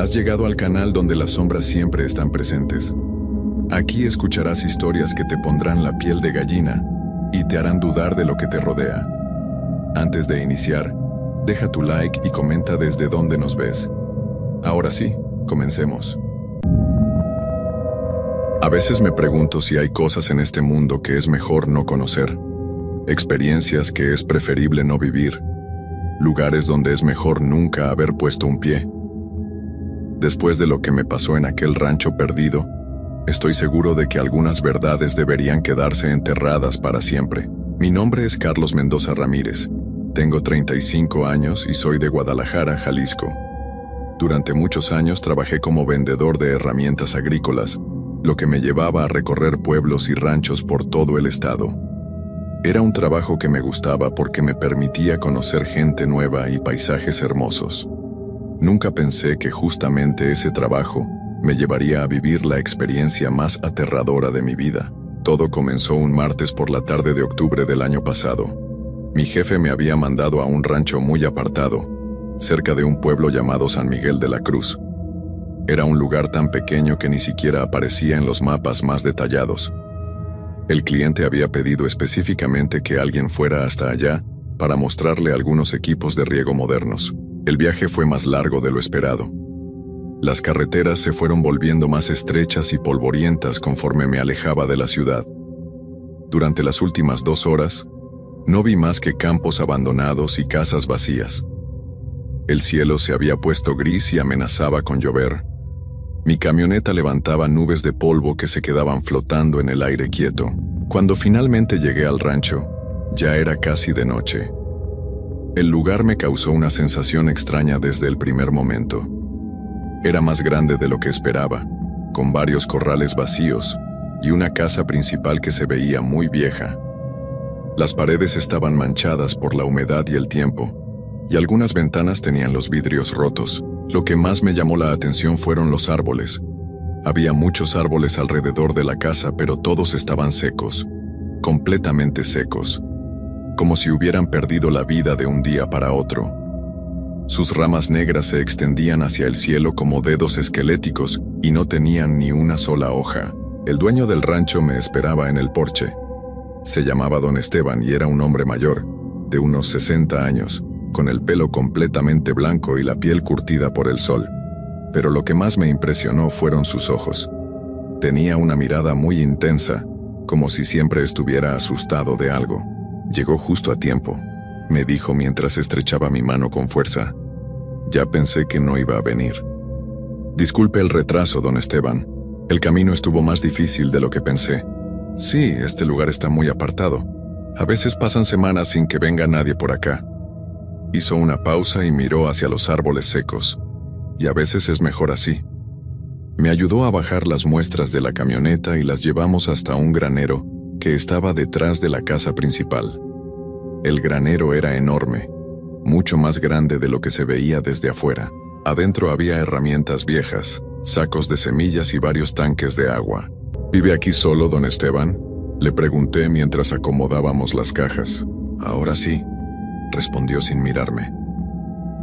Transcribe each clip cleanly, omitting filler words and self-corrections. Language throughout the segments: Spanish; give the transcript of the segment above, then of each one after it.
Has llegado al canal donde las sombras siempre están presentes. Aquí escucharás historias que te pondrán la piel de gallina y te harán dudar de lo que te rodea. Antes de iniciar, deja tu like y comenta desde dónde nos ves. Ahora sí, comencemos. A veces me pregunto si hay cosas en este mundo que es mejor no conocer, experiencias que es preferible no vivir, lugares donde es mejor nunca haber puesto un pie. Después de lo que me pasó en aquel rancho perdido, estoy seguro de que algunas verdades deberían quedarse enterradas para siempre. Mi nombre es Carlos Mendoza Ramírez. Tengo 35 años y soy de Guadalajara, Jalisco. Durante muchos años trabajé como vendedor de herramientas agrícolas, lo que me llevaba a recorrer pueblos y ranchos por todo el estado. Era un trabajo que me gustaba porque me permitía conocer gente nueva y paisajes hermosos. Nunca pensé que justamente ese trabajo me llevaría a vivir la experiencia más aterradora de mi vida. Todo comenzó un martes por la tarde de octubre del año pasado. Mi jefe me había mandado a un rancho muy apartado, cerca de un pueblo llamado San Miguel de la Cruz. Era un lugar tan pequeño que ni siquiera aparecía en los mapas más detallados. El cliente había pedido específicamente que alguien fuera hasta allá para mostrarle algunos equipos de riego modernos. El viaje fue más largo de lo esperado. Las carreteras se fueron volviendo más estrechas y polvorientas conforme me alejaba de la ciudad. Durante las últimas 2 horas, no vi más que campos abandonados y casas vacías. El cielo se había puesto gris y amenazaba con llover. Mi camioneta levantaba nubes de polvo que se quedaban flotando en el aire quieto. Cuando finalmente llegué al rancho, ya era casi de noche. El lugar me causó una sensación extraña desde el primer momento. Era más grande de lo que esperaba, con varios corrales vacíos y una casa principal que se veía muy vieja. Las paredes estaban manchadas por la humedad y el tiempo, y algunas ventanas tenían los vidrios rotos. Lo que más me llamó la atención fueron los árboles. Había muchos árboles alrededor de la casa, pero todos estaban secos, completamente secos, como si hubieran perdido la vida de un día para otro. Sus ramas negras se extendían hacia el cielo como dedos esqueléticos y no tenían ni una sola hoja. El dueño del rancho me esperaba en el porche. Se llamaba Don Esteban y era un hombre mayor, de unos 60 años, con el pelo completamente blanco y la piel curtida por el sol. Pero lo que más me impresionó fueron sus ojos. Tenía una mirada muy intensa, como si siempre estuviera asustado de algo. Llegó justo a tiempo, me dijo mientras estrechaba mi mano con fuerza. Ya pensé que no iba a venir. Disculpe el retraso, don Esteban. El camino estuvo más difícil de lo que pensé. Sí, este lugar está muy apartado. A veces pasan semanas sin que venga nadie por acá. Hizo una pausa y miró hacia los árboles secos. Y a veces es mejor así. Me ayudó a bajar las muestras de la camioneta y las llevamos hasta un granero que estaba detrás de la casa principal. El granero era enorme, mucho más grande de lo que se veía desde afuera. Adentro había herramientas viejas, sacos de semillas y varios tanques de agua. ¿Vive aquí solo, don Esteban?, le pregunté mientras acomodábamos las cajas. Ahora sí, respondió sin mirarme.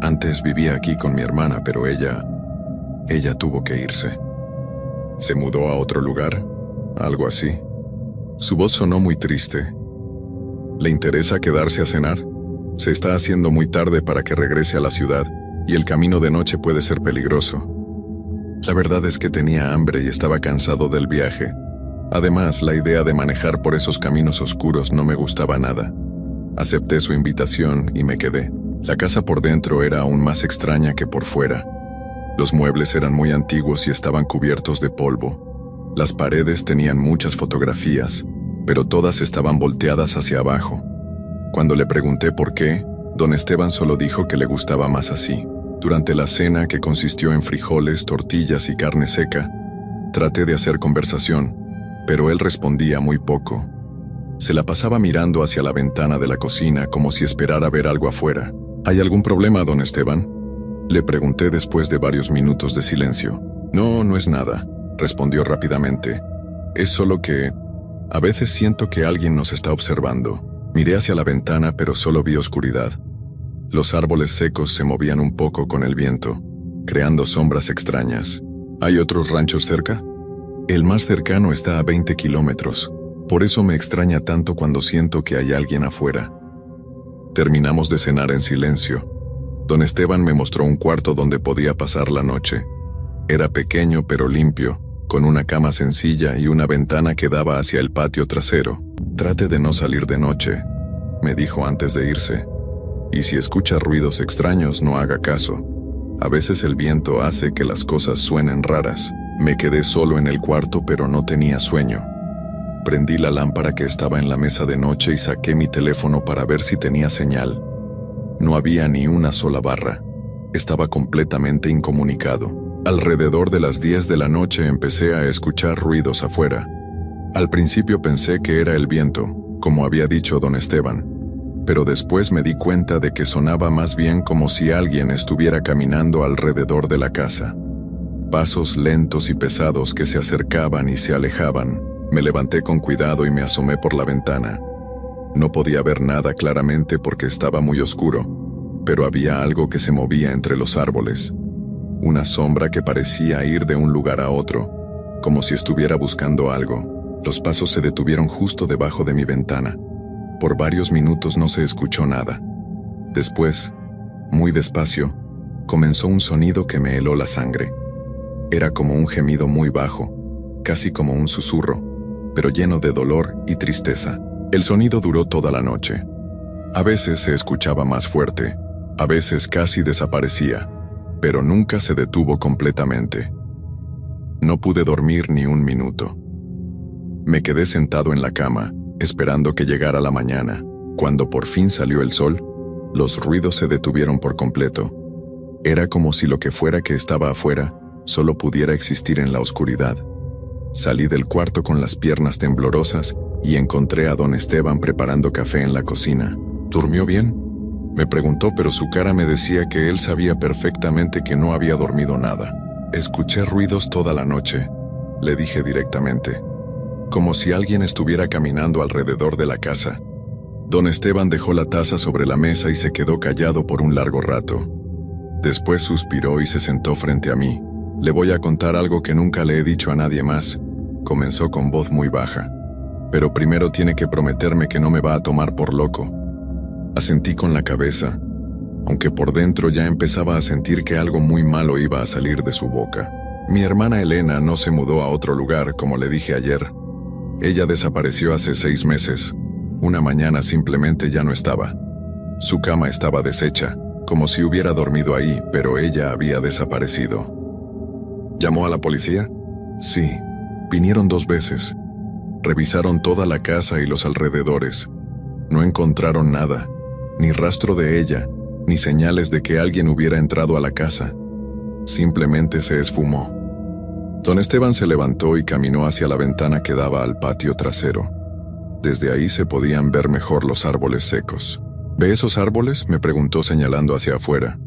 Antes vivía aquí con mi hermana, pero ella tuvo que irse. ¿Se mudó a otro lugar? Algo así. Su voz sonó muy triste. ¿Le interesa quedarse a cenar? Se está haciendo muy tarde para que regrese a la ciudad, y el camino de noche puede ser peligroso. La verdad es que tenía hambre y estaba cansado del viaje. Además, la idea de manejar por esos caminos oscuros no me gustaba nada. Acepté su invitación y me quedé. La casa por dentro era aún más extraña que por fuera. Los muebles eran muy antiguos y estaban cubiertos de polvo. Las paredes tenían muchas fotografías, pero todas estaban volteadas hacia abajo. Cuando le pregunté por qué, don Esteban solo dijo que le gustaba más así. Durante la cena, que consistió en frijoles, tortillas y carne seca, traté de hacer conversación, pero él respondía muy poco. Se la pasaba mirando hacia la ventana de la cocina como si esperara ver algo afuera. ¿Hay algún problema, don Esteban?, le pregunté después de varios minutos de silencio. No, no es nada, respondió rápidamente. Es solo que a veces siento que alguien nos está observando. Miré hacia la ventana, pero solo vi oscuridad. Los árboles secos se movían un poco con el viento. creando sombras extrañas. ¿Hay otros ranchos cerca? El más cercano está a 20 kilómetros. Por eso me extraña tanto cuando siento que hay alguien afuera. Terminamos de cenar en silencio. Don Esteban me mostró un cuarto donde podía pasar la noche. Era pequeño pero limpio, con una cama sencilla y una ventana que daba hacia el patio trasero. Trate de no salir de noche, me dijo antes de irse. Y si escucha ruidos extraños, no haga caso. A veces el viento hace que las cosas suenen raras. Me quedé solo en el cuarto pero no tenía sueño. Prendí la lámpara que estaba en la mesa de noche y saqué mi teléfono para ver si tenía señal. No había ni una sola barra. Estaba completamente incomunicado. Alrededor de las 10 de la noche empecé a escuchar ruidos afuera. Al principio pensé que era el viento, como había dicho don Esteban, pero después me di cuenta de que sonaba más bien como si alguien estuviera caminando alrededor de la casa. Pasos lentos y pesados que se acercaban y se alejaban. Me levanté con cuidado y me asomé por la ventana. No podía ver nada claramente porque estaba muy oscuro, pero había algo que se movía entre los árboles. Una sombra que parecía ir de un lugar a otro, como si estuviera buscando algo. Los pasos se detuvieron justo debajo de mi ventana. Por varios minutos no se escuchó nada. Después, muy despacio, comenzó un sonido que me heló la sangre. Era como un gemido muy bajo, casi como un susurro, pero lleno de dolor y tristeza. El sonido duró toda la noche. A veces se escuchaba más fuerte, a veces casi desaparecía, pero nunca se detuvo completamente. No pude dormir ni un minuto. Me quedé sentado en la cama, esperando que llegara la mañana. Cuando por fin salió el sol, los ruidos se detuvieron por completo. Era como si lo que fuera que estaba afuera solo pudiera existir en la oscuridad. Salí del cuarto con las piernas temblorosas y encontré a don Esteban preparando café en la cocina. ¿Durmió bien?, me preguntó, pero su cara me decía que él sabía perfectamente que no había dormido nada. Escuché ruidos toda la noche, le dije directamente, como si alguien estuviera caminando alrededor de la casa. Don Esteban dejó la taza sobre la mesa y se quedó callado por un largo rato. Después suspiró y se sentó frente a mí. Le voy a contar algo que nunca le he dicho a nadie más, comenzó con voz muy baja. Pero primero tiene que prometerme que no me va a tomar por loco. Asentí con la cabeza, aunque por dentro ya empezaba a sentir que algo muy malo iba a salir de su boca. Mi hermana Elena no se mudó a otro lugar, como le dije ayer. Ella desapareció hace 6 meses. Una mañana simplemente ya no estaba. Su cama estaba deshecha, como si hubiera dormido ahí, pero ella había desaparecido. ¿Llamó a la policía? Sí, vinieron 2 veces. Revisaron toda la casa y los alrededores. No encontraron nada, ni rastro de ella, ni señales de que alguien hubiera entrado a la casa. Simplemente se esfumó. Don Esteban se levantó y caminó hacia la ventana que daba al patio trasero. Desde ahí se podían ver mejor los árboles secos. ¿Ve esos árboles?, me preguntó señalando hacia afuera.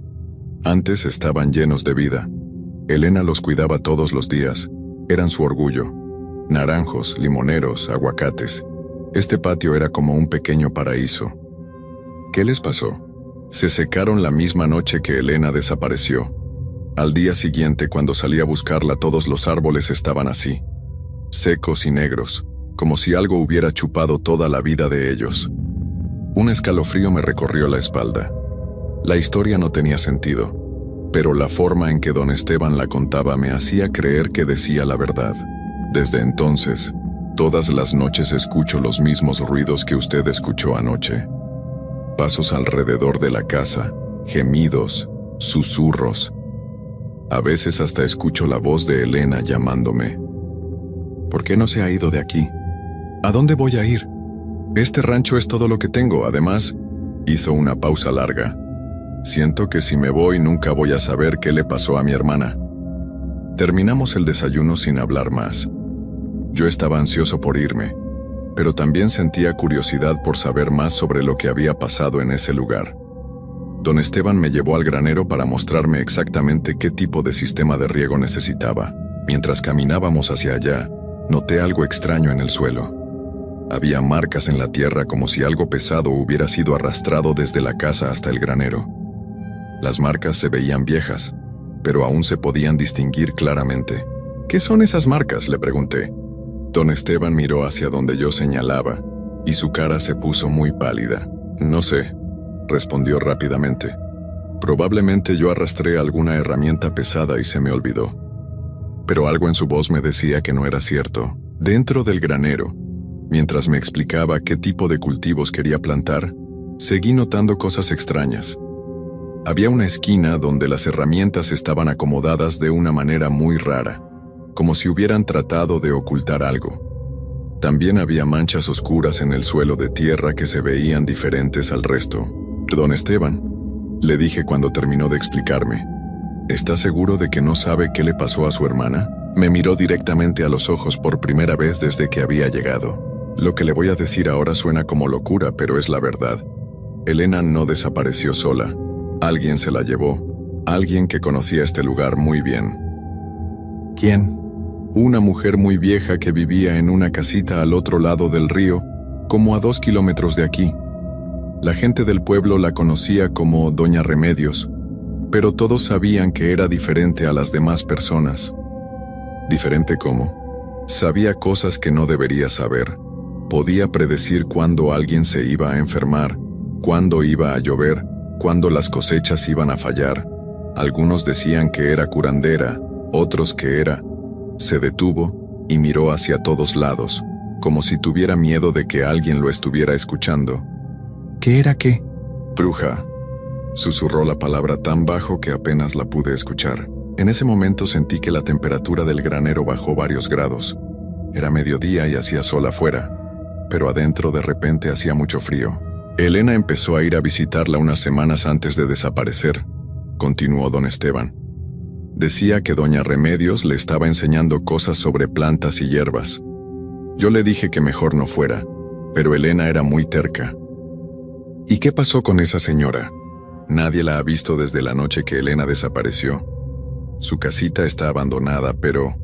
Antes estaban llenos de vida. Elena los cuidaba todos los días. Eran su orgullo. Naranjos, limoneros, aguacates. Este patio era como un pequeño paraíso. ¿Qué les pasó? Se secaron la misma noche que Elena desapareció. Al día siguiente, cuando salí a buscarla, todos los árboles estaban así, secos y negros, como si algo hubiera chupado toda la vida de ellos. Un escalofrío me recorrió la espalda. La historia no tenía sentido, pero la forma en que don Esteban la contaba me hacía creer que decía la verdad. Desde entonces, todas las noches escucho los mismos ruidos que usted escuchó anoche. Pasos alrededor de la casa, gemidos, susurros. A veces hasta escucho la voz de Elena llamándome. ¿Por qué no se ha ido de aquí? ¿A dónde voy a ir? Este rancho es todo lo que tengo. Además, hizo una pausa larga. Siento que si me voy nunca voy a saber qué le pasó a mi hermana. Terminamos el desayuno sin hablar más. Yo estaba ansioso por irme, pero también sentía curiosidad por saber más sobre lo que había pasado en ese lugar. Don Esteban me llevó al granero para mostrarme exactamente qué tipo de sistema de riego necesitaba. Mientras caminábamos hacia allá, noté algo extraño en el suelo. Había marcas en la tierra como si algo pesado hubiera sido arrastrado desde la casa hasta el granero. Las marcas se veían viejas, pero aún se podían distinguir claramente. ¿Qué son esas marcas?, le pregunté. Don Esteban miró hacia donde yo señalaba, y su cara se puso muy pálida. No sé, respondió rápidamente. Probablemente yo arrastré alguna herramienta pesada y se me olvidó. Pero algo en su voz me decía que no era cierto. Dentro del granero, mientras me explicaba qué tipo de cultivos quería plantar, seguí notando cosas extrañas. Había una esquina donde las herramientas estaban acomodadas de una manera muy rara, como si hubieran tratado de ocultar algo. También había manchas oscuras en el suelo de tierra que se veían diferentes al resto. «Don Esteban», le dije cuando terminó de explicarme, «¿está seguro de que no sabe qué le pasó a su hermana?». Me miró directamente a los ojos por primera vez desde que había llegado. Lo que le voy a decir ahora suena como locura, pero es la verdad. Elena no desapareció sola. Alguien se la llevó. Alguien que conocía este lugar muy bien. ¿Quién? Una mujer muy vieja que vivía en una casita al otro lado del río, como a 2 kilómetros de aquí. La gente del pueblo la conocía como Doña Remedios, pero todos sabían que era diferente a las demás personas. ¿Diferente cómo? Sabía cosas que no debería saber. Podía predecir cuándo alguien se iba a enfermar, cuándo iba a llover, cuándo las cosechas iban a fallar. Algunos decían que era curandera, otros que era. Se detuvo y miró hacia todos lados, como si tuviera miedo de que alguien lo estuviera escuchando. ¿Qué era qué? Bruja. Susurró la palabra tan bajo que apenas la pude escuchar. En ese momento sentí que la temperatura del granero bajó varios grados. Era mediodía y hacía sol afuera, pero adentro de repente hacía mucho frío. Elena empezó a ir a visitarla unas semanas antes de desaparecer, continuó don Esteban. Decía que doña Remedios le estaba enseñando cosas sobre plantas y hierbas. Yo le dije que mejor no fuera, pero Elena era muy terca. ¿Y qué pasó con esa señora? Nadie la ha visto desde la noche que Elena desapareció. Su casita está abandonada, pero...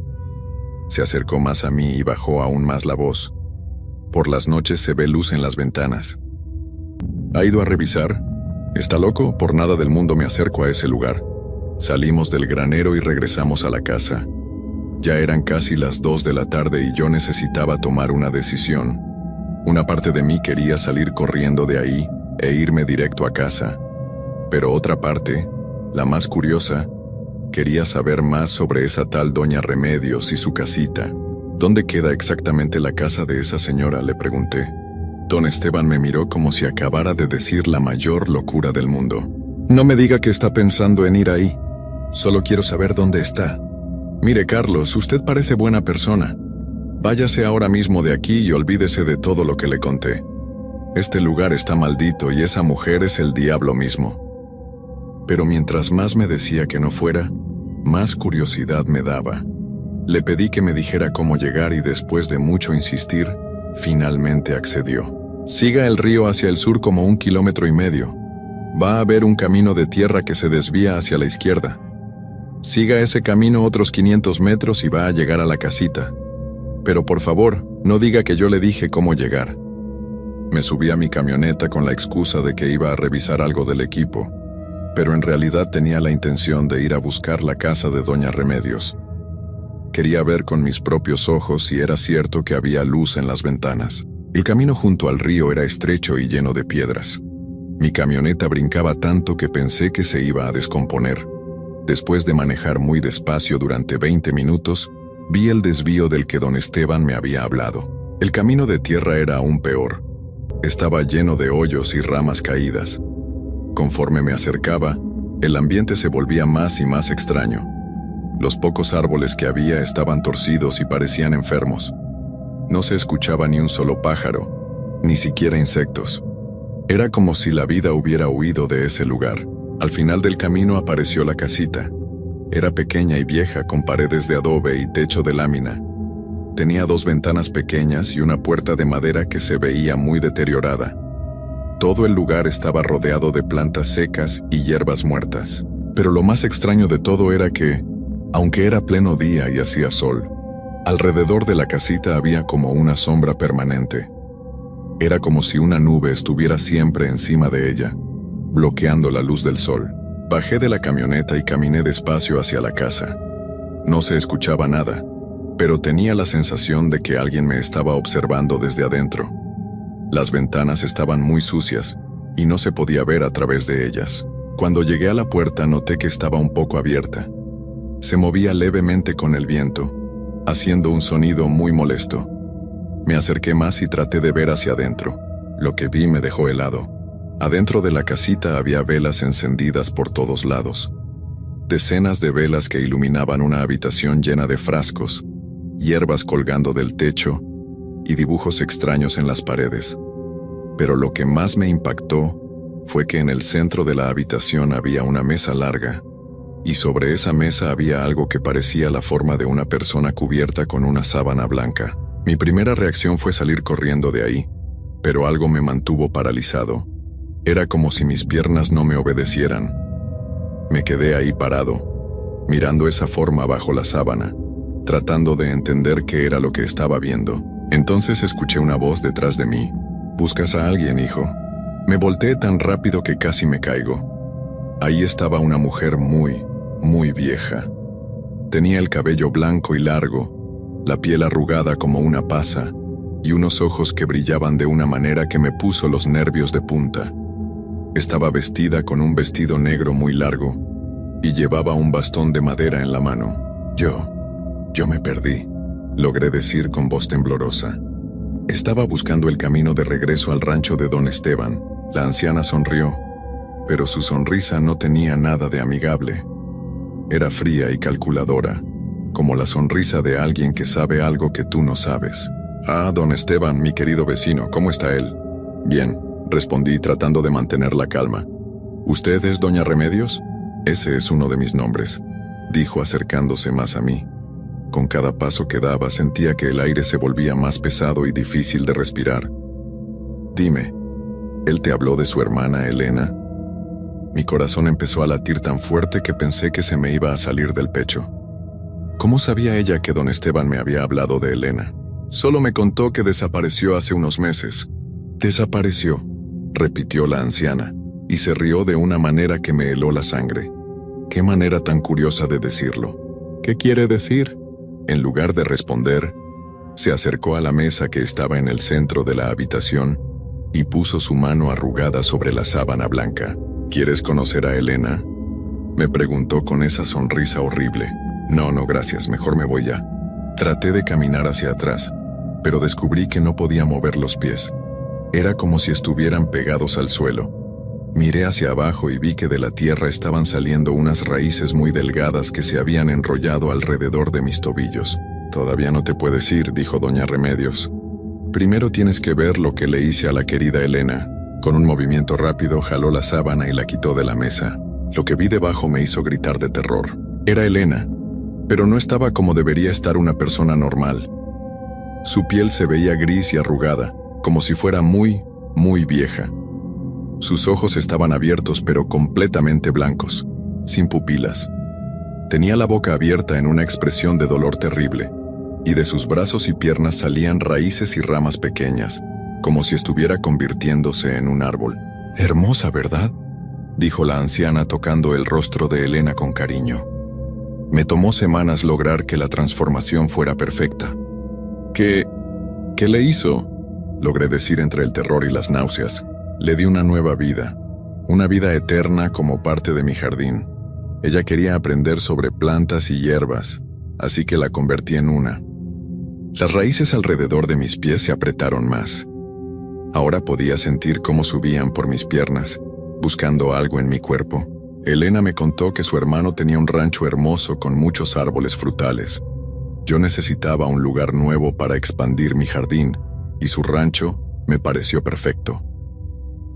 Se acercó más a mí y bajó aún más la voz. Por las noches se ve luz en las ventanas. ¿Ha ido a revisar? ¿Está loco? Por nada del mundo me acerco a ese lugar. Salimos del granero y regresamos a la casa. Ya eran casi las 2 de la tarde y yo necesitaba tomar una decisión. Una parte de mí quería salir corriendo de ahí e irme directo a casa. Pero otra parte, la más curiosa, quería saber más sobre esa tal doña Remedios y su casita. ¿Dónde queda exactamente la casa de esa señora?, le pregunté. Don Esteban me miró como si acabara de decir la mayor locura del mundo. No me diga que está pensando en ir ahí. Solo quiero saber dónde está. Mire, Carlos, usted parece buena persona. Váyase ahora mismo de aquí y olvídese de todo lo que le conté. Este lugar está maldito y esa mujer es el diablo mismo. Pero mientras más me decía que no fuera, más curiosidad me daba. Le pedí que me dijera cómo llegar y después de mucho insistir, finalmente accedió. Siga el río hacia el sur como 1,5 kilómetros. Va a haber un camino de tierra que se desvía hacia la izquierda. Siga ese camino otros 500 metros y va a llegar a la casita. Pero por favor, no diga que yo le dije cómo llegar. Me subí a mi camioneta con la excusa de que iba a revisar algo del equipo, pero en realidad tenía la intención de ir a buscar la casa de doña Remedios. Quería ver con mis propios ojos si era cierto que había luz en las ventanas. El camino junto al río era estrecho y lleno de piedras. Mi camioneta brincaba tanto que pensé que se iba a descomponer. Después de manejar muy despacio durante 20 minutos, vi el desvío del que don Esteban me había hablado. El camino de tierra era aún peor. Estaba lleno de hoyos y ramas caídas. Conforme me acercaba, el ambiente se volvía más y más extraño. Los pocos árboles que había estaban torcidos y parecían enfermos. No se escuchaba ni un solo pájaro, ni siquiera insectos. Era como si la vida hubiera huido de ese lugar. Al final del camino apareció la casita. Era pequeña y vieja, con paredes de adobe y techo de lámina. Tenía 2 ventanas pequeñas y una puerta de madera que se veía muy deteriorada. Todo el lugar estaba rodeado de plantas secas y hierbas muertas. Pero lo más extraño de todo era que, aunque era pleno día y hacía sol, alrededor de la casita había como una sombra permanente. Era como si una nube estuviera siempre encima de ella, bloqueando la luz del sol. Bajé de la camioneta y caminé despacio hacia la casa. No se escuchaba nada, pero tenía la sensación de que alguien me estaba observando desde adentro. Las ventanas estaban muy sucias y no se podía ver a través de ellas. Cuando llegué a la puerta noté que estaba un poco abierta. Se movía levemente con el viento, haciendo un sonido muy molesto. Me acerqué más y traté de ver hacia adentro. Lo que vi me dejó helado. Adentro de la casita había velas encendidas por todos lados. Decenas de velas que iluminaban una habitación llena de frascos, hierbas colgando del techo y dibujos extraños en las paredes. Pero lo que más me impactó fue que en el centro de la habitación había una mesa larga, y sobre esa mesa había algo que parecía la forma de una persona cubierta con una sábana blanca. Mi primera reacción fue salir corriendo de ahí, pero algo me mantuvo paralizado. Era como si mis piernas no me obedecieran. Me quedé ahí parado, mirando esa forma bajo la sábana, tratando de entender qué era lo que estaba viendo. Entonces escuché una voz detrás de mí. «¿Buscas a alguien, hijo?» Me volteé tan rápido que casi me caigo. Ahí estaba una mujer muy vieja. Tenía el cabello blanco y largo, la piel arrugada como una pasa, y unos ojos que brillaban de una manera que me puso los nervios de punta. Estaba vestida con un vestido negro muy largo, y llevaba un bastón de madera en la mano. Yo me perdí, logré decir con voz temblorosa. Estaba buscando el camino de regreso al rancho de don Esteban. La anciana sonrió, pero su sonrisa no tenía nada de amigable. Era fría y calculadora, como la sonrisa de alguien que sabe algo que tú no sabes. «Ah, don Esteban, mi querido vecino, ¿cómo está él?» «Bien», respondí tratando de mantener la calma. «¿Usted es doña Remedios?» «Ese es uno de mis nombres», dijo acercándose más a mí. Con cada paso que daba sentía que el aire se volvía más pesado y difícil de respirar. «Dime, ¿él te habló de su hermana Elena?» Mi corazón empezó a latir tan fuerte que pensé que se me iba a salir del pecho. ¿Cómo sabía ella que don Esteban me había hablado de Elena? Solo me contó que desapareció hace unos meses. «Desapareció», repitió la anciana, y se rió de una manera que me heló la sangre. Qué manera tan curiosa de decirlo. «¿Qué quiere decir?» En lugar de responder, se acercó a la mesa que estaba en el centro de la habitación y puso su mano arrugada sobre la sábana blanca. «¿Quieres conocer a Elena?», me preguntó con esa sonrisa horrible. No, gracias, mejor me voy ya». Traté de caminar hacia atrás, pero descubrí que no podía mover los pies. Era como si estuvieran pegados al suelo. Miré hacia abajo y vi que de la tierra estaban saliendo unas raíces muy delgadas que se habían enrollado alrededor de mis tobillos. «Todavía no te puedes ir», dijo doña Remedios. «Primero tienes que ver lo que le hice a la querida Elena». Con un movimiento rápido jaló la sábana y la quitó de la mesa. Lo que vi debajo me hizo gritar de terror. Era Elena, pero no estaba como debería estar una persona normal. Su piel se veía gris y arrugada, como si fuera muy vieja. Sus ojos estaban abiertos pero completamente blancos, sin pupilas. Tenía la boca abierta en una expresión de dolor terrible, y de sus brazos y piernas salían raíces y ramas pequeñas, como si estuviera convirtiéndose en un árbol. «Hermosa, ¿verdad?», dijo la anciana tocando el rostro de Elena con cariño. Me tomó semanas lograr que la transformación fuera perfecta. ¿Qué le hizo?», logré decir entre el terror y las náuseas. «Le di una nueva vida, una vida eterna como parte de mi jardín. Ella quería aprender sobre plantas y hierbas, así que la convertí en una». Las raíces alrededor de mis pies se apretaron más. Ahora podía sentir cómo subían por mis piernas, buscando algo en mi cuerpo. Elena me contó que su hermano tenía un rancho hermoso con muchos árboles frutales. Yo necesitaba un lugar nuevo para expandir mi jardín, y su rancho me pareció perfecto.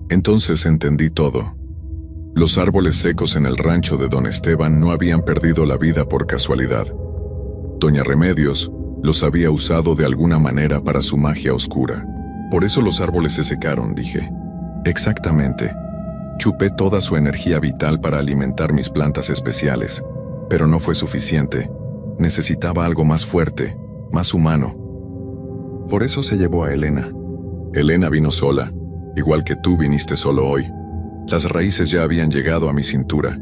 Entonces entendí todo. Los árboles secos en el rancho de don Esteban no habían perdido la vida por casualidad. Doña Remedios los había usado de alguna manera para su magia oscura. «Por eso los árboles se secaron», dije. «Exactamente. Chupé toda su energía vital para alimentar mis plantas especiales, pero no fue suficiente. Necesitaba algo más fuerte, más humano. Por eso se llevó a Elena. Elena vino sola, igual que tú viniste solo hoy. Las raíces ya habían llegado a mi cintura,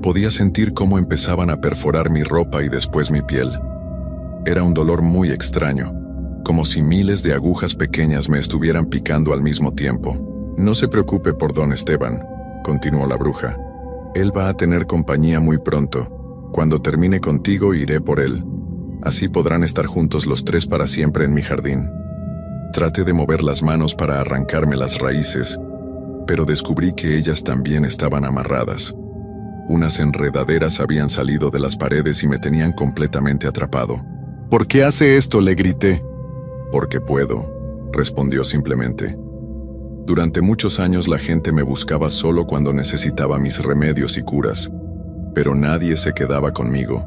Podía sentir cómo empezaban a perforar mi ropa y después mi piel. Era un dolor muy extraño, como si miles de agujas pequeñas me estuvieran picando al mismo tiempo. No se preocupe por don Esteban, continuó la bruja. Él va a tener compañía muy pronto. Cuando termine contigo iré por él. Así podrán estar juntos los tres para siempre en mi jardín. Traté de mover las manos para arrancarme las raíces, pero descubrí que ellas también estaban amarradas. Unas enredaderas habían salido de las paredes y me tenían completamente atrapado. «¿Por qué hace esto?», le grité. «Porque puedo», respondió simplemente. Durante muchos años la gente me buscaba solo cuando necesitaba mis remedios y curas. Pero nadie se quedaba conmigo.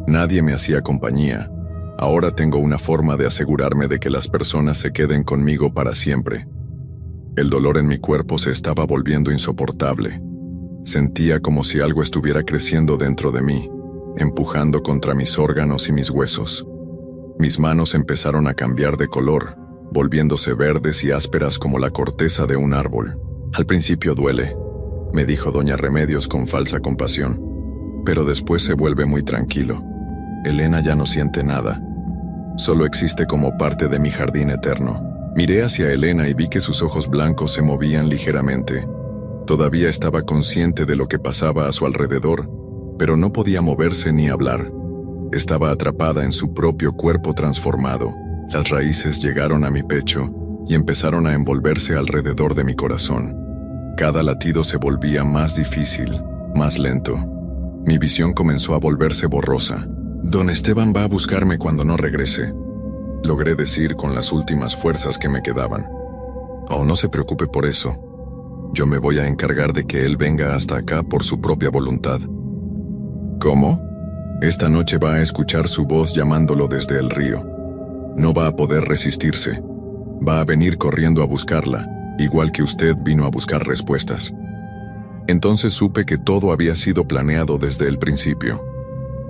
Nadie me hacía compañía. Ahora tengo una forma de asegurarme de que las personas se queden conmigo para siempre. El dolor en mi cuerpo se estaba volviendo insoportable. Sentía como si algo estuviera creciendo dentro de mí, empujando contra mis órganos y mis huesos. Mis manos empezaron a cambiar de color, volviéndose verdes y ásperas como la corteza de un árbol. «Al principio duele», me dijo doña Remedios con falsa compasión, «pero después se vuelve muy tranquilo. Elena ya no siente nada. Solo existe como parte de mi jardín eterno». Miré hacia Elena y vi que sus ojos blancos se movían ligeramente. Todavía estaba consciente de lo que pasaba a su alrededor, pero no podía moverse ni hablar. Estaba atrapada en su propio cuerpo transformado. Las raíces llegaron a mi pecho y empezaron a envolverse alrededor de mi corazón. Cada latido se volvía más difícil, más lento. Mi visión comenzó a volverse borrosa. «Don Esteban va a buscarme cuando no regrese», logré decir con las últimas fuerzas que me quedaban. «Oh, no se preocupe por eso. Yo me voy a encargar de que él venga hasta acá por su propia voluntad». «¿Cómo?». «Esta noche va a escuchar su voz llamándolo desde el río. No va a poder resistirse. Va a venir corriendo a buscarla, igual que usted vino a buscar respuestas». Entonces supe que todo había sido planeado desde el principio.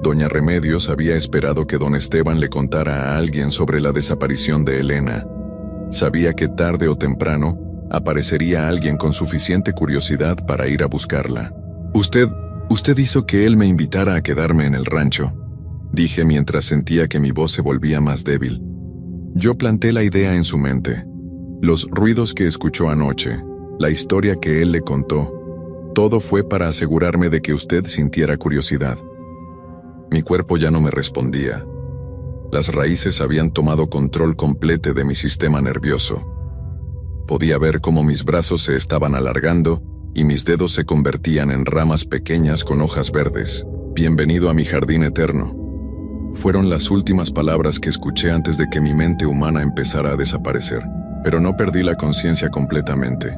Doña Remedios había esperado que don Esteban le contara a alguien sobre la desaparición de Elena. Sabía que tarde o temprano aparecería alguien con suficiente curiosidad para ir a buscarla. Usted hizo que él me invitara a quedarme en el rancho», dije mientras sentía que mi voz se volvía más débil. Yo planté la idea en su mente. Los ruidos que escuchó anoche, la historia que él le contó, todo fue para asegurarme de que usted sintiera curiosidad. Mi cuerpo ya no me respondía. Las raíces habían tomado control completo de mi sistema nervioso. Podía ver cómo mis brazos se estaban alargando y mis dedos se convertían en ramas pequeñas con hojas verdes. «Bienvenido a mi jardín eterno». Fueron las últimas palabras que escuché antes de que mi mente humana empezara a desaparecer, pero no perdí la conciencia completamente.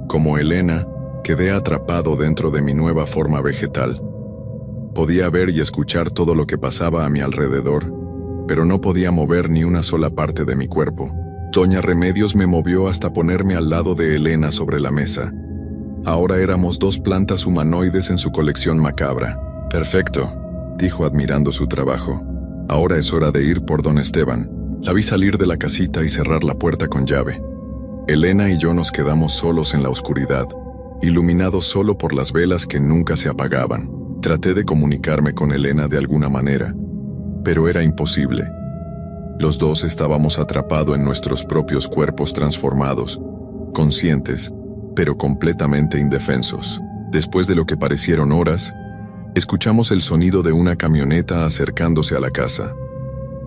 Como Elena, quedé atrapado dentro de mi nueva forma vegetal. Podía ver y escuchar todo lo que pasaba a mi alrededor, pero no podía mover ni una sola parte de mi cuerpo. Doña Remedios me movió hasta ponerme al lado de Elena sobre la mesa. Ahora éramos dos plantas humanoides en su colección macabra. «Perfecto», dijo admirando su trabajo. «Ahora es hora de ir por don Esteban». La vi salir de la casita y cerrar la puerta con llave. Elena y yo nos quedamos solos en la oscuridad, iluminados solo por las velas que nunca se apagaban. Traté de comunicarme con Elena de alguna manera, pero era imposible. Los dos estábamos atrapados en nuestros propios cuerpos transformados, conscientes, pero completamente indefensos. Después de lo que parecieron horas, escuchamos el sonido de una camioneta acercándose a la casa.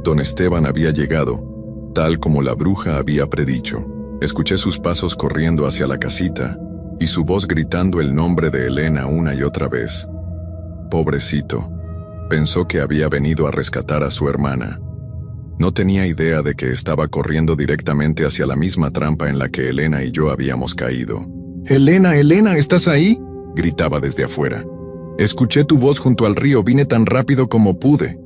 Don Esteban había llegado, tal como la bruja había predicho. Escuché sus pasos corriendo hacia la casita y su voz gritando el nombre de Elena una y otra vez. Pobrecito, pensó que había venido a rescatar a su hermana. No tenía idea de que estaba corriendo directamente hacia la misma trampa en la que Elena y yo habíamos caído. «Elena, Elena, ¿estás ahí?», gritaba desde afuera. «Escuché tu voz junto al río, vine tan rápido como pude».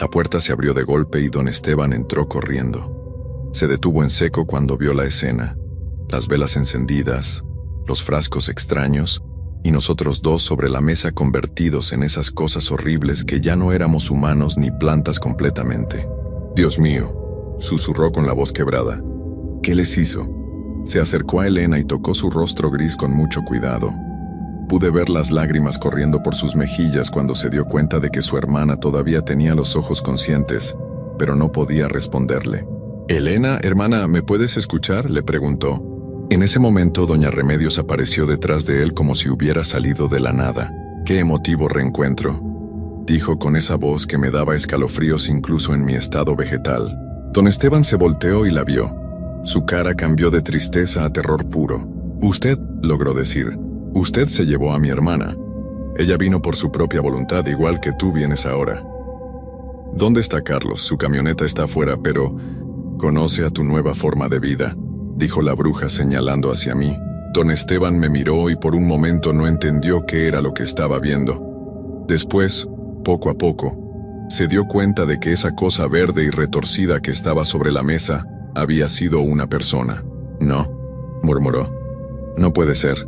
La puerta se abrió de golpe y don Esteban entró corriendo. Se detuvo en seco cuando vio la escena. Las velas encendidas, los frascos extraños, y nosotros dos sobre la mesa convertidos en esas cosas horribles que ya no éramos humanos ni plantas completamente. «Dios mío», susurró con la voz quebrada. «¿Qué les hizo?». Se acercó a Elena y tocó su rostro gris con mucho cuidado. Pude ver las lágrimas corriendo por sus mejillas cuando se dio cuenta de que su hermana todavía tenía los ojos conscientes, pero no podía responderle. «Elena, hermana, ¿me puedes escuchar?», le preguntó. En ese momento, doña Remedios apareció detrás de él como si hubiera salido de la nada. «Qué emotivo reencuentro», dijo con esa voz que me daba escalofríos incluso en mi estado vegetal. Don Esteban se volteó y la vio. Su cara cambió de tristeza a terror puro. «Usted», logró decir, «usted se llevó a mi hermana. Ella vino por su propia voluntad, igual que tú vienes ahora». «¿Dónde está Carlos? Su camioneta está afuera, pero conoce a tu nueva forma de vida», dijo la bruja señalando hacia mí. Don Esteban me miró y por un momento no entendió qué era lo que estaba viendo. Después, poco a poco, se dio cuenta de que esa cosa verde y retorcida que estaba sobre la mesa había sido una persona. «No», murmuró. «No puede ser».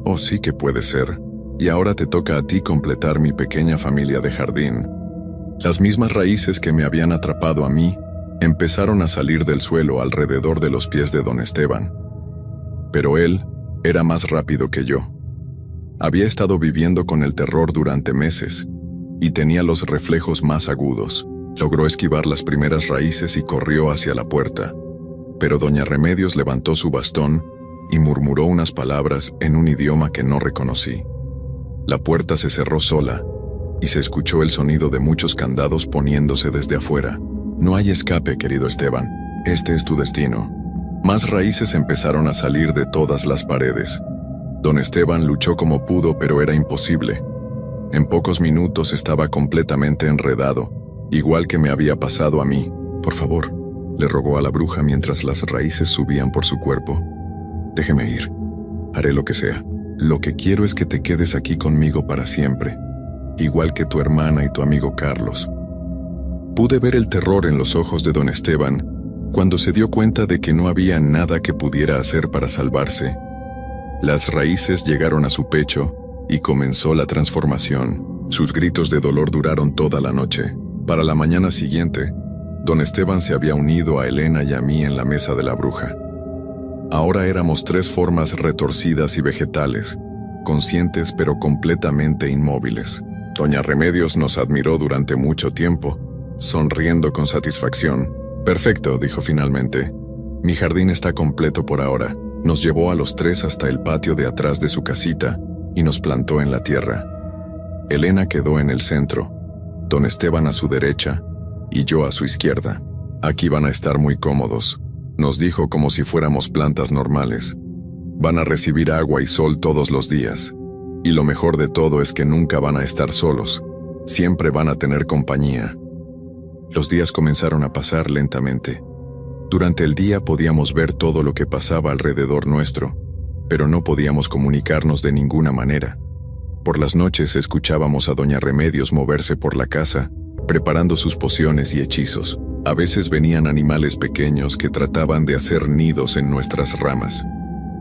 «Oh, sí que puede ser. Y ahora te toca a ti completar mi pequeña familia de jardín». Las mismas raíces que me habían atrapado a mí empezaron a salir del suelo alrededor de los pies de don Esteban. Pero él era más rápido que yo. Había estado viviendo con el terror durante meses y tenía los reflejos más agudos. Logró esquivar las primeras raíces y corrió hacia la puerta. Pero doña Remedios levantó su bastón y murmuró unas palabras en un idioma que no reconocí. La puerta se cerró sola y se escuchó el sonido de muchos candados poniéndose desde afuera. «No hay escape, querido Esteban. Este es tu destino». Más raíces empezaron a salir de todas las paredes. Don Esteban luchó como pudo, pero era imposible. En pocos minutos estaba completamente enredado, igual que me había pasado a mí. «Por favor», le rogó a la bruja mientras las raíces subían por su cuerpo. «Déjeme ir. Haré lo que sea. Lo que quiero es que te quedes aquí conmigo para siempre, igual que tu hermana y tu amigo Carlos». Pude ver el terror en los ojos de don Esteban cuando se dio cuenta de que no había nada que pudiera hacer para salvarse. Las raíces llegaron a su pecho y comenzó la transformación. Sus gritos de dolor duraron toda la noche. Para la mañana siguiente, don Esteban se había unido a Elena y a mí en la mesa de la bruja. Ahora éramos 3 formas retorcidas y vegetales, conscientes pero completamente inmóviles. Doña Remedios nos admiró durante mucho tiempo, sonriendo con satisfacción. «Perfecto», dijo finalmente. «Mi jardín está completo por ahora». Nos llevó a los 3 hasta el patio de atrás de su casita y nos plantó en la tierra. Elena quedó en el centro, don Esteban a su derecha y yo a su izquierda. «Aquí van a estar muy cómodos», nos dijo como si fuéramos plantas normales. «Van a recibir agua y sol todos los días. Y lo mejor de todo es que nunca van a estar solos. Siempre van a tener compañía». Los días comenzaron a pasar lentamente. Durante el día podíamos ver todo lo que pasaba alrededor nuestro, pero no podíamos comunicarnos de ninguna manera. Por las noches escuchábamos a doña Remedios moverse por la casa, preparando sus pociones y hechizos. A veces venían animales pequeños que trataban de hacer nidos en nuestras ramas.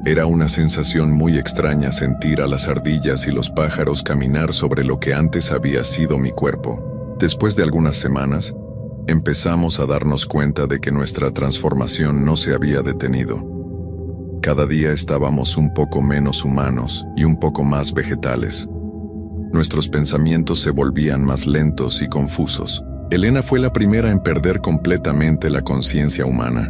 Era una sensación muy extraña sentir a las ardillas y los pájaros caminar sobre lo que antes había sido mi cuerpo. Después de algunas semanas, empezamos a darnos cuenta de que nuestra transformación no se había detenido. Cada día estábamos un poco menos humanos y un poco más vegetales. Nuestros pensamientos se volvían más lentos y confusos. Elena fue la primera en perder completamente la conciencia humana.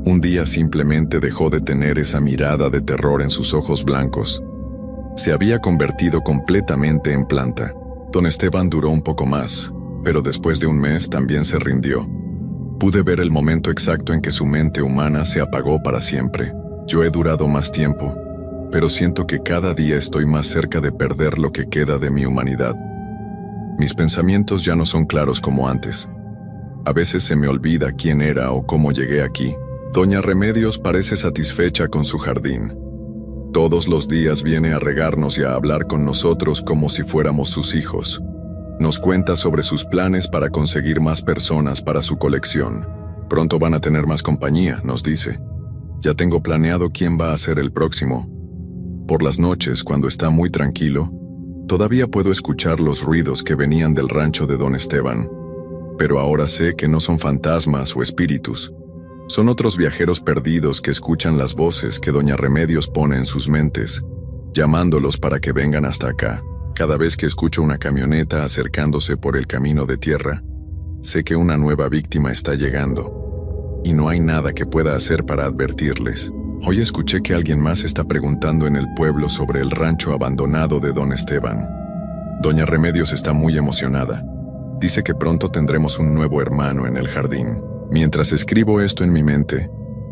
Un día simplemente dejó de tener esa mirada de terror en sus ojos blancos. Se había convertido completamente en planta. Don Esteban duró un poco más, pero después de un mes también se rindió. Pude ver el momento exacto en que su mente humana se apagó para siempre. Yo he durado más tiempo, pero siento que cada día estoy más cerca de perder lo que queda de mi humanidad. Mis pensamientos ya no son claros como antes. A veces se me olvida quién era o cómo llegué aquí. Doña Remedios parece satisfecha con su jardín. Todos los días viene a regarnos y a hablar con nosotros como si fuéramos sus hijos. Nos cuenta sobre sus planes para conseguir más personas para su colección. Pronto van a tener más compañía, nos dice. Ya tengo planeado quién va a ser el próximo. Por las noches, cuando está muy tranquilo, todavía puedo escuchar los ruidos que venían del rancho de don Esteban. Pero ahora sé que no son fantasmas o espíritus. Son otros viajeros perdidos que escuchan las voces que doña Remedios pone en sus mentes, llamándolos para que vengan hasta acá. Cada vez que escucho una camioneta acercándose por el camino de tierra, sé que una nueva víctima está llegando, y no hay nada que pueda hacer para advertirles. Hoy escuché que alguien más está preguntando en el pueblo sobre el rancho abandonado de Don Esteban. Doña Remedios está muy emocionada. Dice que pronto tendremos un nuevo hermano en el jardín. Mientras escribo esto en mi mente,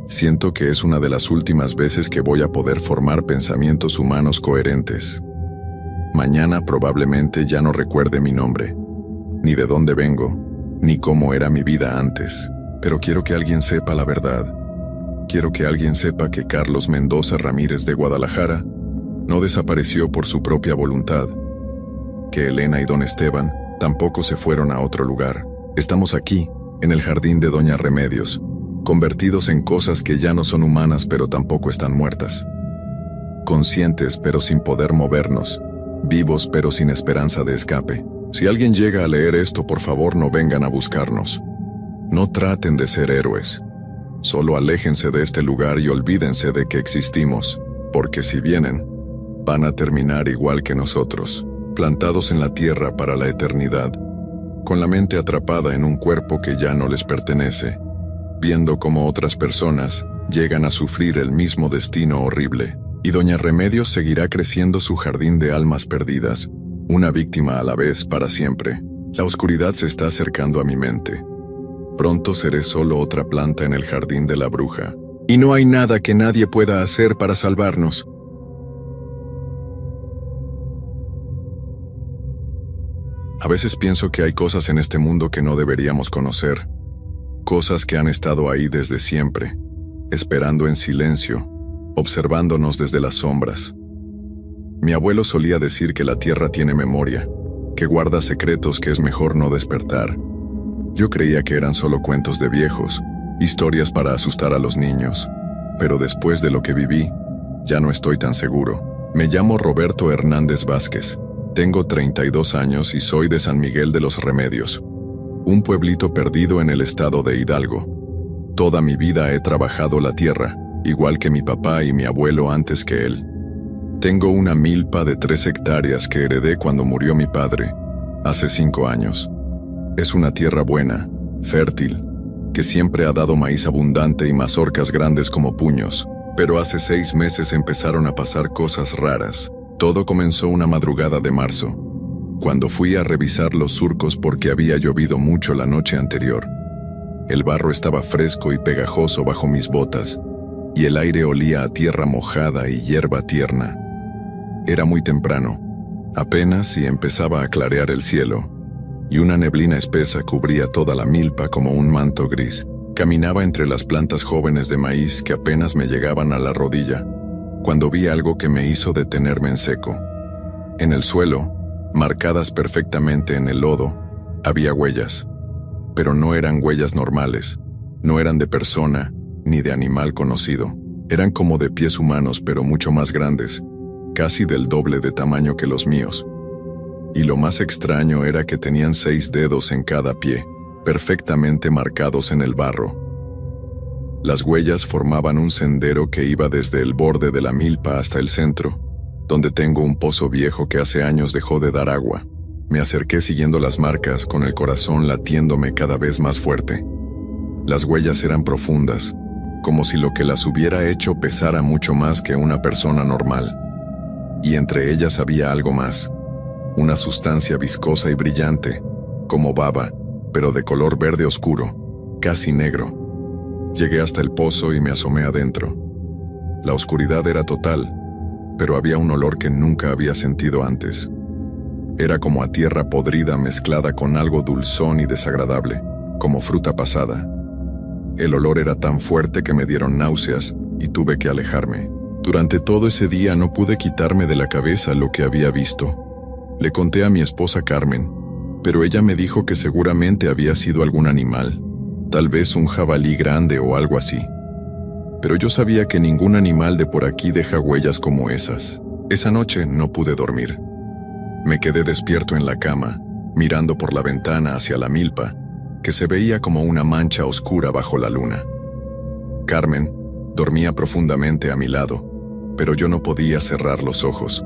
siento que es una de las últimas veces que voy a poder formar pensamientos humanos coherentes. Mañana probablemente ya no recuerde mi nombre, ni de dónde vengo, ni cómo era mi vida antes. Pero quiero que alguien sepa la verdad. Quiero que alguien sepa que Carlos Mendoza Ramírez de Guadalajara no desapareció por su propia voluntad, que Elena y Don Esteban tampoco se fueron a otro lugar. Estamos aquí, en el jardín de Doña Remedios, convertidos en cosas que ya no son humanas pero tampoco están muertas. Conscientes pero sin poder movernos, vivos pero sin esperanza de escape. Si alguien llega a leer esto, por favor no vengan a buscarnos. No traten de ser héroes. Solo aléjense de este lugar y olvídense de que existimos, porque si vienen, van a terminar igual que nosotros, plantados en la tierra para la eternidad, con la mente atrapada en un cuerpo que ya no les pertenece, viendo cómo otras personas llegan a sufrir el mismo destino horrible. Y Doña Remedios seguirá creciendo su jardín de almas perdidas, una víctima a la vez para siempre. La oscuridad se está acercando a mi mente. Pronto seré solo otra planta en el jardín de la bruja. Y no hay nada que nadie pueda hacer para salvarnos. A veces pienso que hay cosas en este mundo que no deberíamos conocer. Cosas que han estado ahí desde siempre, esperando en silencio, observándonos desde las sombras. Mi abuelo solía decir que la tierra tiene memoria, que guarda secretos que es mejor no despertar. Yo creía que eran solo cuentos de viejos, historias para asustar a los niños. Pero después de lo que viví, ya no estoy tan seguro. Me llamo Roberto Hernández Vázquez. Tengo 32 años y soy de San Miguel de los Remedios, un pueblito perdido en el estado de Hidalgo. Toda mi vida he trabajado la tierra, igual que mi papá y mi abuelo antes que él. Tengo una milpa de 3 hectáreas que heredé cuando murió mi padre, hace 5 años. Es una tierra buena, fértil, que siempre ha dado maíz abundante y mazorcas grandes como puños. Pero hace 6 meses empezaron a pasar cosas raras. Todo comenzó una madrugada de marzo, cuando fui a revisar los surcos porque había llovido mucho la noche anterior. El barro estaba fresco y pegajoso bajo mis botas, y el aire olía a tierra mojada y hierba tierna. Era muy temprano, apenas si empezaba a clarear el cielo, y una neblina espesa cubría toda la milpa como un manto gris. Caminaba entre las plantas jóvenes de maíz que apenas me llegaban a la rodilla, cuando vi algo que me hizo detenerme en seco. En el suelo, marcadas perfectamente en el lodo, había huellas. Pero no eran huellas normales, no eran de persona ni de animal conocido. Eran como de pies humanos pero mucho más grandes, casi del doble de tamaño que los míos. Y lo más extraño era que tenían 6 dedos en cada pie, perfectamente marcados en el barro. Las huellas formaban un sendero que iba desde el borde de la milpa hasta el centro, donde tengo un pozo viejo que hace años dejó de dar agua. Me acerqué siguiendo las marcas, con el corazón latiéndome cada vez más fuerte. Las huellas eran profundas, como si lo que las hubiera hecho pesara mucho más que una persona normal. Y entre ellas había algo más, una sustancia viscosa y brillante, como baba, pero de color verde oscuro, casi negro. Llegué hasta el pozo y me asomé adentro. La oscuridad era total, pero había un olor que nunca había sentido antes. Era como a tierra podrida mezclada con algo dulzón y desagradable, como fruta pasada. El olor era tan fuerte que me dieron náuseas y tuve que alejarme. Durante todo ese día no pude quitarme de la cabeza lo que había visto. Le conté a mi esposa Carmen, pero ella me dijo que seguramente había sido algún animal, tal vez un jabalí grande o algo así. Pero yo sabía que ningún animal de por aquí deja huellas como esas. Esa noche no pude dormir. Me quedé despierto en la cama, mirando por la ventana hacia la milpa, que se veía como una mancha oscura bajo la luna. Carmen dormía profundamente a mi lado, pero yo no podía cerrar los ojos.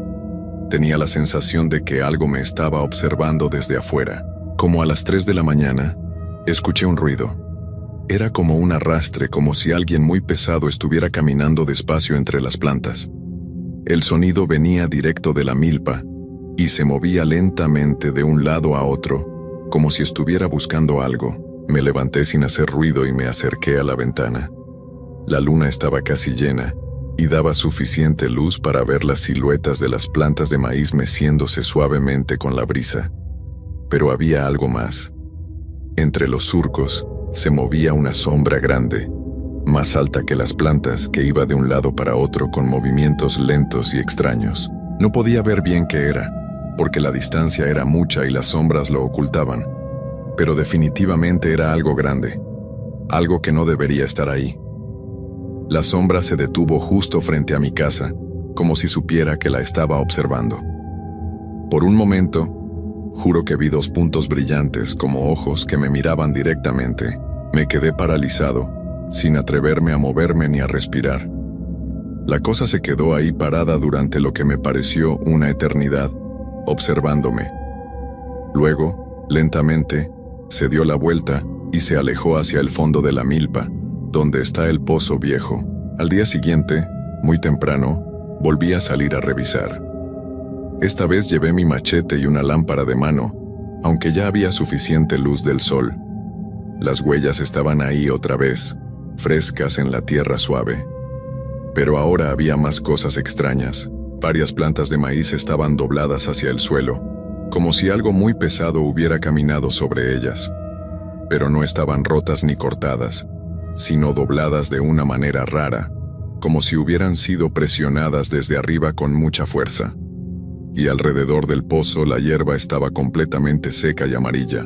Tenía la sensación de que algo me estaba observando desde afuera. Como a las 3 de la mañana, escuché un ruido. Era como un arrastre, como si alguien muy pesado estuviera caminando despacio entre las plantas. El sonido venía directo de la milpa y se movía lentamente de un lado a otro, como si estuviera buscando algo. Me levanté sin hacer ruido y me acerqué a la ventana. La luna estaba casi llena y daba suficiente luz para ver las siluetas de las plantas de maíz meciéndose suavemente con la brisa. Pero había algo más. Entre los surcos se movía una sombra grande, más alta que las plantas, que iba de un lado para otro con movimientos lentos y extraños. No podía ver bien qué era, porque la distancia era mucha y las sombras lo ocultaban, pero definitivamente era algo grande, algo que no debería estar ahí. La sombra se detuvo justo frente a mi casa, como si supiera que la estaba observando. Por un momento, juro que vi 2 puntos brillantes como ojos que me miraban directamente. Me quedé paralizado, sin atreverme a moverme ni a respirar. La cosa se quedó ahí parada durante lo que me pareció una eternidad, observándome. Luego, lentamente, se dio la vuelta y se alejó hacia el fondo de la milpa, donde está el pozo viejo. Al día siguiente, muy temprano, volví a salir a revisar. Esta vez llevé mi machete y una lámpara de mano, aunque ya había suficiente luz del sol. Las huellas estaban ahí otra vez, frescas en la tierra suave. Pero ahora había más cosas extrañas. Varias plantas de maíz estaban dobladas hacia el suelo, como si algo muy pesado hubiera caminado sobre ellas. Pero no estaban rotas ni cortadas, sino dobladas de una manera rara, como si hubieran sido presionadas desde arriba con mucha fuerza. Y alrededor del pozo la hierba estaba completamente seca y amarilla,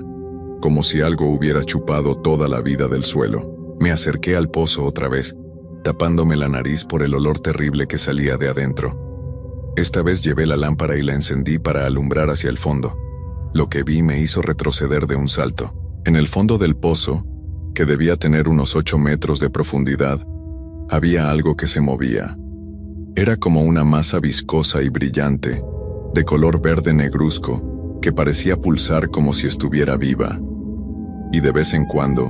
como si algo hubiera chupado toda la vida del suelo. Me acerqué al pozo otra vez, tapándome la nariz por el olor terrible que salía de adentro. Esta vez llevé la lámpara y la encendí para alumbrar hacia el fondo. Lo que vi me hizo retroceder de un salto. En el fondo del pozo, que debía tener unos 8 metros de profundidad, había algo que se movía. Era como una masa viscosa y brillante, de color verde negruzco, que parecía pulsar como si estuviera viva. Y de vez en cuando,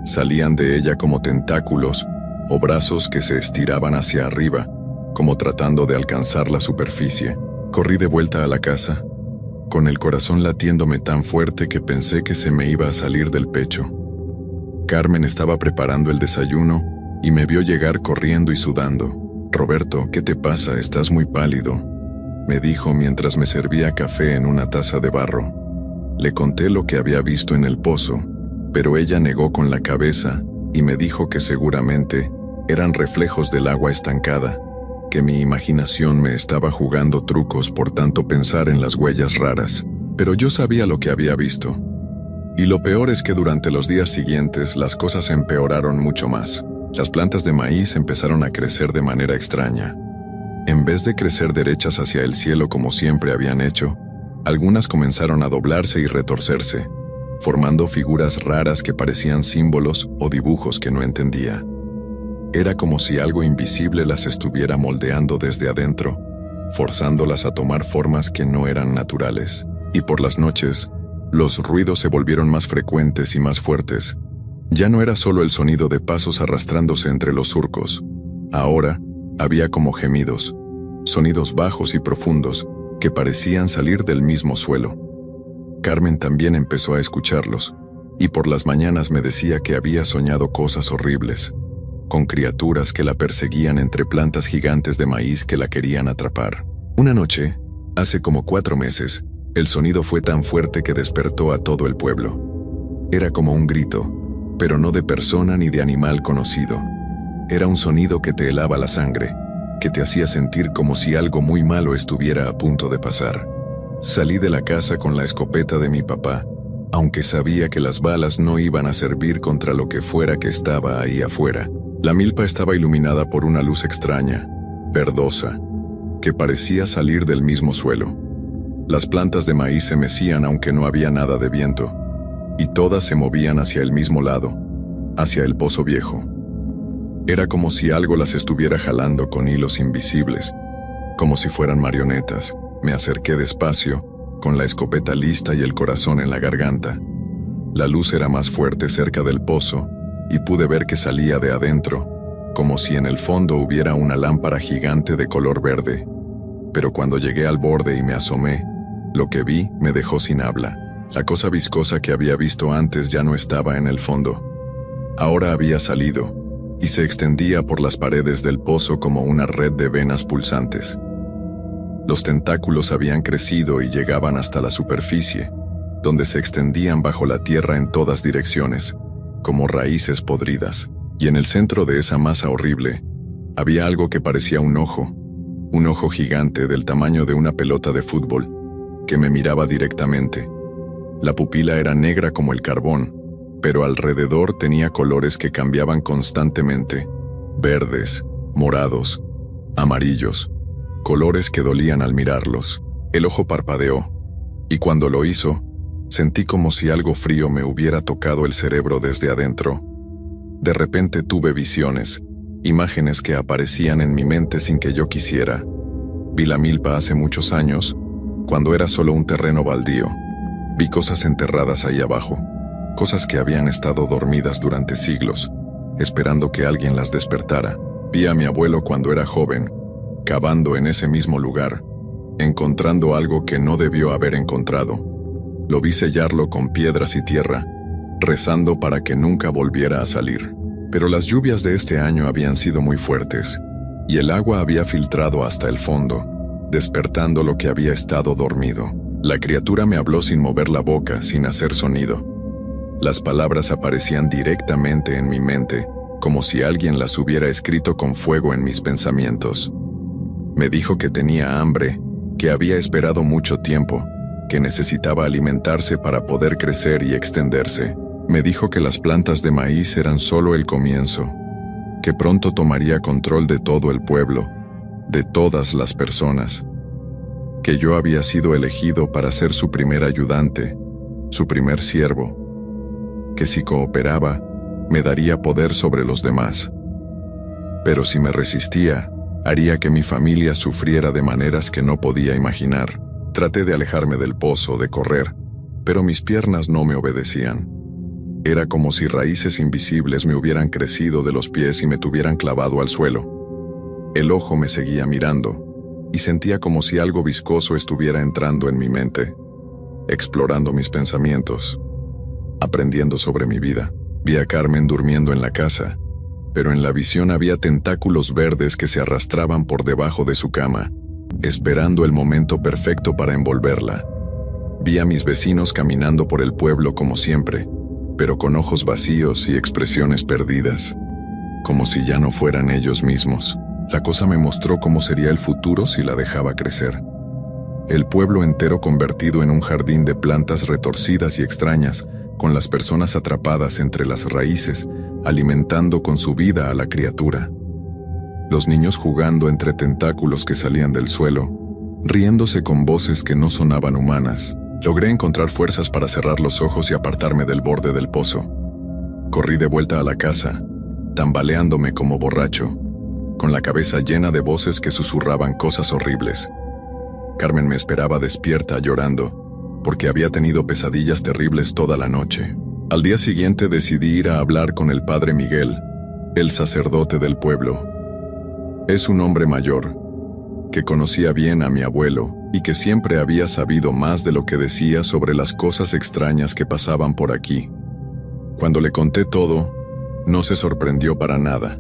salían de ella como tentáculos o brazos que se estiraban hacia arriba, como tratando de alcanzar la superficie. Corrí de vuelta a la casa, con el corazón latiéndome tan fuerte que pensé que se me iba a salir del pecho. Carmen estaba preparando el desayuno y me vio llegar corriendo y sudando. «Roberto, ¿qué te pasa? Estás muy pálido», me dijo mientras me servía café en una taza de barro. Le conté lo que había visto en el pozo, pero ella negó con la cabeza y me dijo que seguramente eran reflejos del agua estancada, que mi imaginación me estaba jugando trucos por tanto pensar en las huellas raras. Pero yo sabía lo que había visto. Y lo peor es que durante los días siguientes las cosas empeoraron mucho más. Las plantas de maíz empezaron a crecer de manera extraña. En vez de crecer derechas hacia el cielo como siempre habían hecho, algunas comenzaron a doblarse y retorcerse, formando figuras raras que parecían símbolos o dibujos que no entendía. Era como si algo invisible las estuviera moldeando desde adentro, forzándolas a tomar formas que no eran naturales. Y por las noches, los ruidos se volvieron más frecuentes y más fuertes. Ya no era solo el sonido de pasos arrastrándose entre los surcos. Ahora, había como gemidos, sonidos bajos y profundos, que parecían salir del mismo suelo. Carmen también empezó a escucharlos, y por las mañanas me decía que había soñado cosas horribles, con criaturas que la perseguían entre plantas gigantes de maíz que la querían atrapar. Una noche, hace como 4 meses, el sonido fue tan fuerte que despertó a todo el pueblo. Era como un grito, pero no de persona ni de animal conocido. Era un sonido que te helaba la sangre, que te hacía sentir como si algo muy malo estuviera a punto de pasar. Salí de la casa con la escopeta de mi papá, aunque sabía que las balas no iban a servir contra lo que fuera que estaba ahí afuera. La milpa estaba iluminada por una luz extraña, verdosa, que parecía salir del mismo suelo. Las plantas de maíz se mecían aunque no había nada de viento, y todas se movían hacia el mismo lado, hacia el pozo viejo. Era como si algo las estuviera jalando con hilos invisibles, como si fueran marionetas. Me acerqué despacio, con la escopeta lista y el corazón en la garganta. La luz era más fuerte cerca del pozo, y pude ver que salía de adentro, como si en el fondo hubiera una lámpara gigante de color verde. Pero cuando llegué al borde y me asomé, lo que vi me dejó sin habla. La cosa viscosa que había visto antes ya no estaba en el fondo. Ahora había salido, y se extendía por las paredes del pozo como una red de venas pulsantes. Los tentáculos habían crecido y llegaban hasta la superficie, donde se extendían bajo la tierra en todas direcciones, como raíces podridas. Y en el centro de esa masa horrible, había algo que parecía un ojo gigante del tamaño de una pelota de fútbol, que me miraba directamente. La pupila era negra como el carbón, pero alrededor tenía colores que cambiaban constantemente: verdes, morados, amarillos, colores que dolían al mirarlos. El ojo parpadeó, y cuando lo hizo, sentí como si algo frío me hubiera tocado el cerebro desde adentro. De repente tuve visiones, imágenes que aparecían en mi mente sin que yo quisiera. Vi la milpa hace muchos años, cuando era solo un terreno baldío. Vi cosas enterradas ahí abajo, cosas que habían estado dormidas durante siglos, esperando que alguien las despertara. Vi a mi abuelo cuando era joven, cavando en ese mismo lugar, encontrando algo que no debió haber encontrado. Lo vi sellarlo con piedras y tierra, rezando para que nunca volviera a salir. Pero las lluvias de este año habían sido muy fuertes, y el agua había filtrado hasta el fondo, despertando lo que había estado dormido. La criatura me habló sin mover la boca, sin hacer sonido. Las palabras aparecían directamente en mi mente, como si alguien las hubiera escrito con fuego en mis pensamientos. Me dijo que tenía hambre, que había esperado mucho tiempo, que necesitaba alimentarse para poder crecer y extenderse. Me dijo que las plantas de maíz eran solo el comienzo, que pronto tomaría control de todo el pueblo, de todas las personas, que yo había sido elegido para ser su primer ayudante, su primer siervo, que si cooperaba, me daría poder sobre los demás. Pero si me resistía, haría que mi familia sufriera de maneras que no podía imaginar. Traté de alejarme del pozo, de correr, pero mis piernas no me obedecían. Era como si raíces invisibles me hubieran crecido de los pies y me tuvieran clavado al suelo. El ojo me seguía mirando, y sentía como si algo viscoso estuviera entrando en mi mente, explorando mis pensamientos, aprendiendo sobre mi vida. Vi a Carmen durmiendo en la casa, pero en la visión había tentáculos verdes que se arrastraban por debajo de su cama, esperando el momento perfecto para envolverla. Vi a mis vecinos caminando por el pueblo como siempre, pero con ojos vacíos y expresiones perdidas, como si ya no fueran ellos mismos. La cosa me mostró cómo sería el futuro si la dejaba crecer. El pueblo entero convertido en un jardín de plantas retorcidas y extrañas, con las personas atrapadas entre las raíces, alimentando con su vida a la criatura. Los niños jugando entre tentáculos que salían del suelo, riéndose con voces que no sonaban humanas. Logré encontrar fuerzas para cerrar los ojos y apartarme del borde del pozo. Corrí de vuelta a la casa, tambaleándome como borracho, con la cabeza llena de voces que susurraban cosas horribles. Carmen me esperaba despierta, llorando, porque había tenido pesadillas terribles toda la noche. Al día siguiente decidí ir a hablar con el padre Miguel, el sacerdote del pueblo. Es un hombre mayor, que conocía bien a mi abuelo y que siempre había sabido más de lo que decía sobre las cosas extrañas que pasaban por aquí. Cuando le conté todo, no se sorprendió para nada.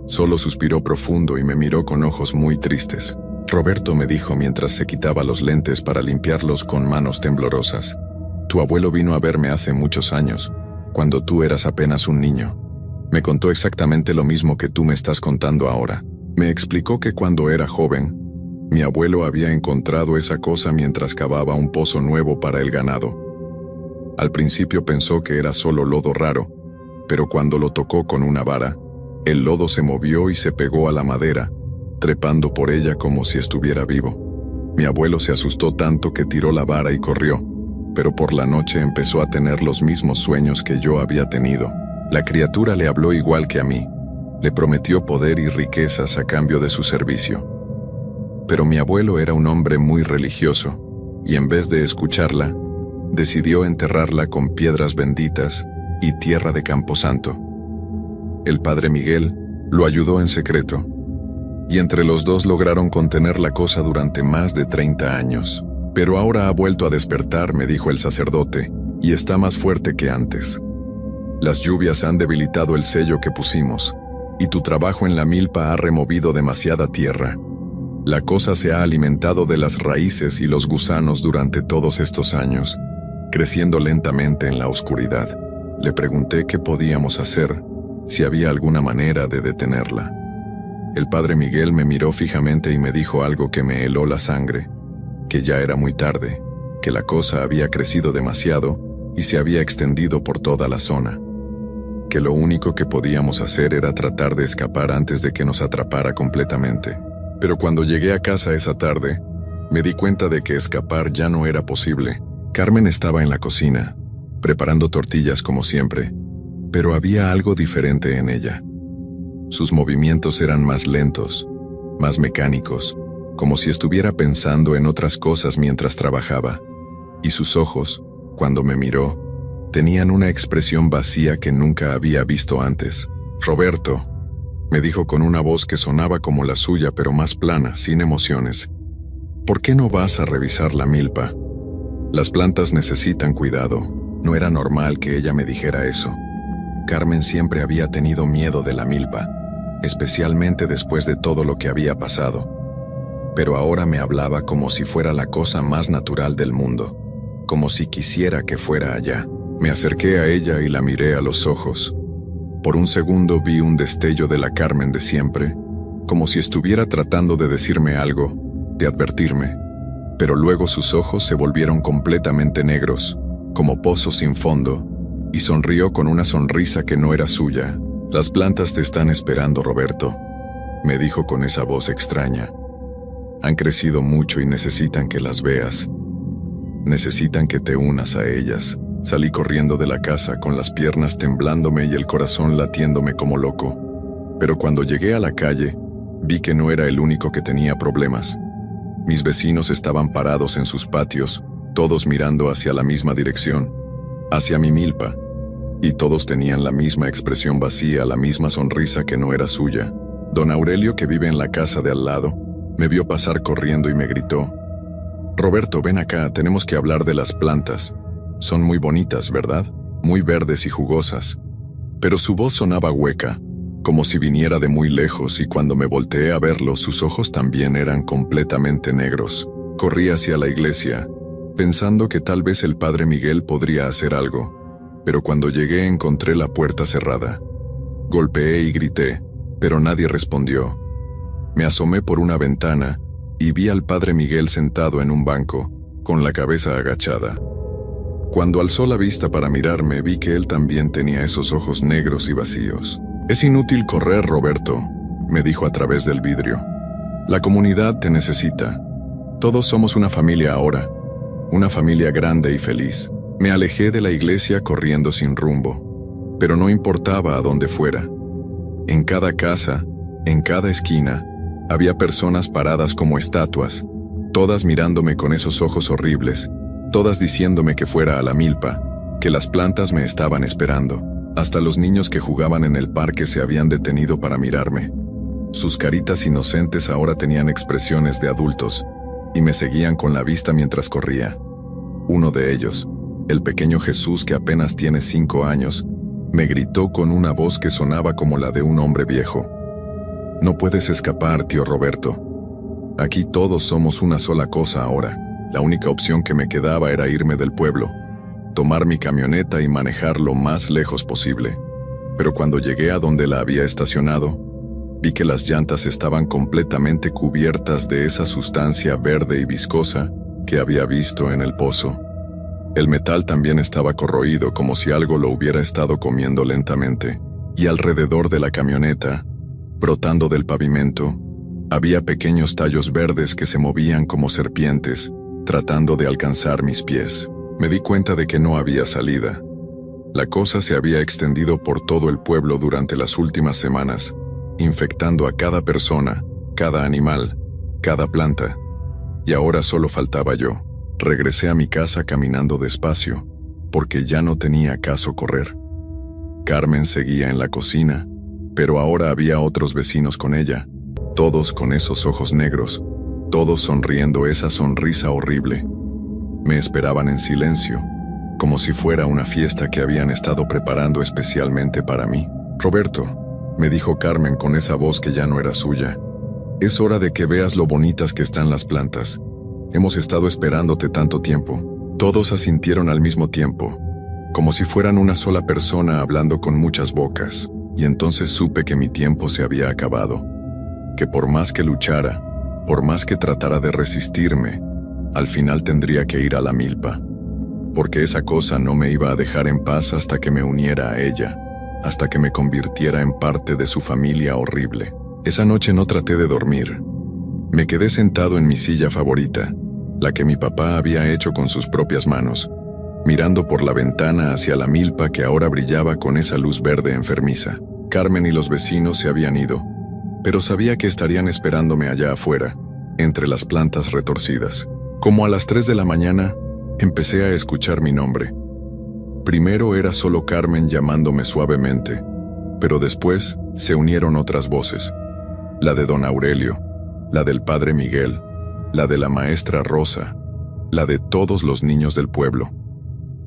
Solo suspiró profundo y me miró con ojos muy tristes. Roberto, me dijo mientras se quitaba los lentes para limpiarlos con manos temblorosas. Tu abuelo vino a verme hace muchos años, cuando tú eras apenas un niño. Me contó exactamente lo mismo que tú me estás contando ahora. Me explicó que cuando era joven, mi abuelo había encontrado esa cosa mientras cavaba un pozo nuevo para el ganado. Al principio pensó que era solo lodo raro, pero cuando lo tocó con una vara, el lodo se movió y se pegó a la madera, trepando por ella como si estuviera vivo. Mi abuelo se asustó tanto que tiró la vara y corrió, pero por la noche empezó a tener los mismos sueños que yo había tenido. La criatura le habló igual que a mí. Le prometió poder y riquezas a cambio de su servicio. Pero mi abuelo era un hombre muy religioso, y en vez de escucharla, decidió enterrarla con piedras benditas y tierra de camposanto. El padre Miguel lo ayudó en secreto, y entre los dos lograron contener la cosa durante más de 30 años. Pero ahora ha vuelto a despertar, me dijo el sacerdote, y está más fuerte que antes. Las lluvias han debilitado el sello que pusimos, y tu trabajo en la milpa ha removido demasiada tierra. La cosa se ha alimentado de las raíces y los gusanos durante todos estos años, creciendo lentamente en la oscuridad. Le pregunté qué podíamos hacer, si había alguna manera de detenerla. El padre Miguel me miró fijamente y me dijo algo que me heló la sangre, que ya era muy tarde, que la cosa había crecido demasiado y se había extendido por toda la zona, que lo único que podíamos hacer era tratar de escapar antes de que nos atrapara completamente. Pero cuando llegué a casa esa tarde, me di cuenta de que escapar ya no era posible. Carmen estaba en la cocina, preparando tortillas como siempre, pero había algo diferente en ella. Sus movimientos eran más lentos, más mecánicos, como si estuviera pensando en otras cosas mientras trabajaba, y sus ojos, cuando me miró, tenían una expresión vacía que nunca había visto antes. «Roberto», me dijo con una voz que sonaba como la suya pero más plana, sin emociones, «¿por qué no vas a revisar la milpa? Las plantas necesitan cuidado». No era normal que ella me dijera eso. Carmen siempre había tenido miedo de la milpa, especialmente después de todo lo que había pasado. Pero ahora me hablaba como si fuera la cosa más natural del mundo, como si quisiera que fuera allá. Me acerqué a ella y la miré a los ojos. Por un segundo vi un destello de la Carmen de siempre, como si estuviera tratando de decirme algo, de advertirme. Pero luego sus ojos se volvieron completamente negros, como pozos sin fondo, y sonrió con una sonrisa que no era suya. «Las plantas te están esperando, Roberto», me dijo con esa voz extraña. «Han crecido mucho y necesitan que las veas. Necesitan que te unas a ellas». Salí corriendo de la casa con las piernas temblándome y el corazón latiéndome como loco. Pero cuando llegué a la calle, vi que no era el único que tenía problemas. Mis vecinos estaban parados en sus patios, todos mirando hacia la misma dirección, hacia mi milpa, y todos tenían la misma expresión vacía, la misma sonrisa que no era suya. Don Aurelio, que vive en la casa de al lado, me vio pasar corriendo y me gritó: «Roberto, ven acá, tenemos que hablar de las plantas. Son muy bonitas, ¿verdad? Muy verdes y jugosas». Pero su voz sonaba hueca, como si viniera de muy lejos, y cuando me volteé a verlo, sus ojos también eran completamente negros. Corrí hacia la iglesia, pensando que tal vez el padre Miguel podría hacer algo, pero cuando llegué encontré la puerta cerrada. Golpeé y grité, pero nadie respondió. Me asomé por una ventana y vi al padre Miguel sentado en un banco, con la cabeza agachada. Cuando alzó la vista para mirarme, vi que él también tenía esos ojos negros y vacíos. «Es inútil correr, Roberto», me dijo a través del vidrio. «La comunidad te necesita. Todos somos una familia ahora, una familia grande y feliz». Me alejé de la iglesia corriendo sin rumbo, pero no importaba a dónde fuera. En cada casa, en cada esquina, había personas paradas como estatuas, todas mirándome con esos ojos horribles, todas diciéndome que fuera a la milpa, que las plantas me estaban esperando. Hasta los niños que jugaban en el parque se habían detenido para mirarme. Sus caritas inocentes ahora tenían expresiones de adultos, y me seguían con la vista mientras corría. Uno de ellos, el pequeño Jesús, que apenas tiene 5 años, me gritó con una voz que sonaba como la de un hombre viejo: «No puedes escapar, tío Roberto. Aquí todos somos una sola cosa ahora». La única opción que me quedaba era irme del pueblo, tomar mi camioneta y manejar lo más lejos posible. Pero cuando llegué a donde la había estacionado, vi que las llantas estaban completamente cubiertas de esa sustancia verde y viscosa que había visto en el pozo. El metal también estaba corroído, como si algo lo hubiera estado comiendo lentamente, y alrededor de la camioneta, brotando del pavimento, había pequeños tallos verdes que se movían como serpientes, tratando de alcanzar mis pies. Me di cuenta de que no había salida. La cosa se había extendido por todo el pueblo durante las últimas semanas, infectando a cada persona, cada animal, cada planta. Y ahora solo faltaba yo. Regresé a mi casa caminando despacio, porque ya no tenía caso correr. Carmen seguía en la cocina, pero ahora había otros vecinos con ella, todos con esos ojos negros, todos sonriendo esa sonrisa horrible. Me esperaban en silencio, como si fuera una fiesta que habían estado preparando especialmente para mí. «Roberto», me dijo Carmen con esa voz que ya no era suya, «es hora de que veas lo bonitas que están las plantas. Hemos estado esperándote tanto tiempo». Todos asintieron al mismo tiempo, como si fueran una sola persona hablando con muchas bocas, y entonces supe que mi tiempo se había acabado, que por más que luchara, por más que tratara de resistirme, al final tendría que ir a la milpa, porque esa cosa no me iba a dejar en paz hasta que me uniera a ella, hasta que me convirtiera en parte de su familia horrible. Esa noche no traté de dormir. Me quedé sentado en mi silla favorita, la que mi papá había hecho con sus propias manos, mirando por la ventana hacia la milpa que ahora brillaba con esa luz verde enfermiza. Carmen y los vecinos se habían ido, pero sabía que estarían esperándome allá afuera, entre las plantas retorcidas. Como a las 3 de la mañana, empecé a escuchar mi nombre. Primero era solo Carmen llamándome suavemente, pero después se unieron otras voces. La de don Aurelio, la del padre Miguel, la de la maestra Rosa, la de todos los niños del pueblo,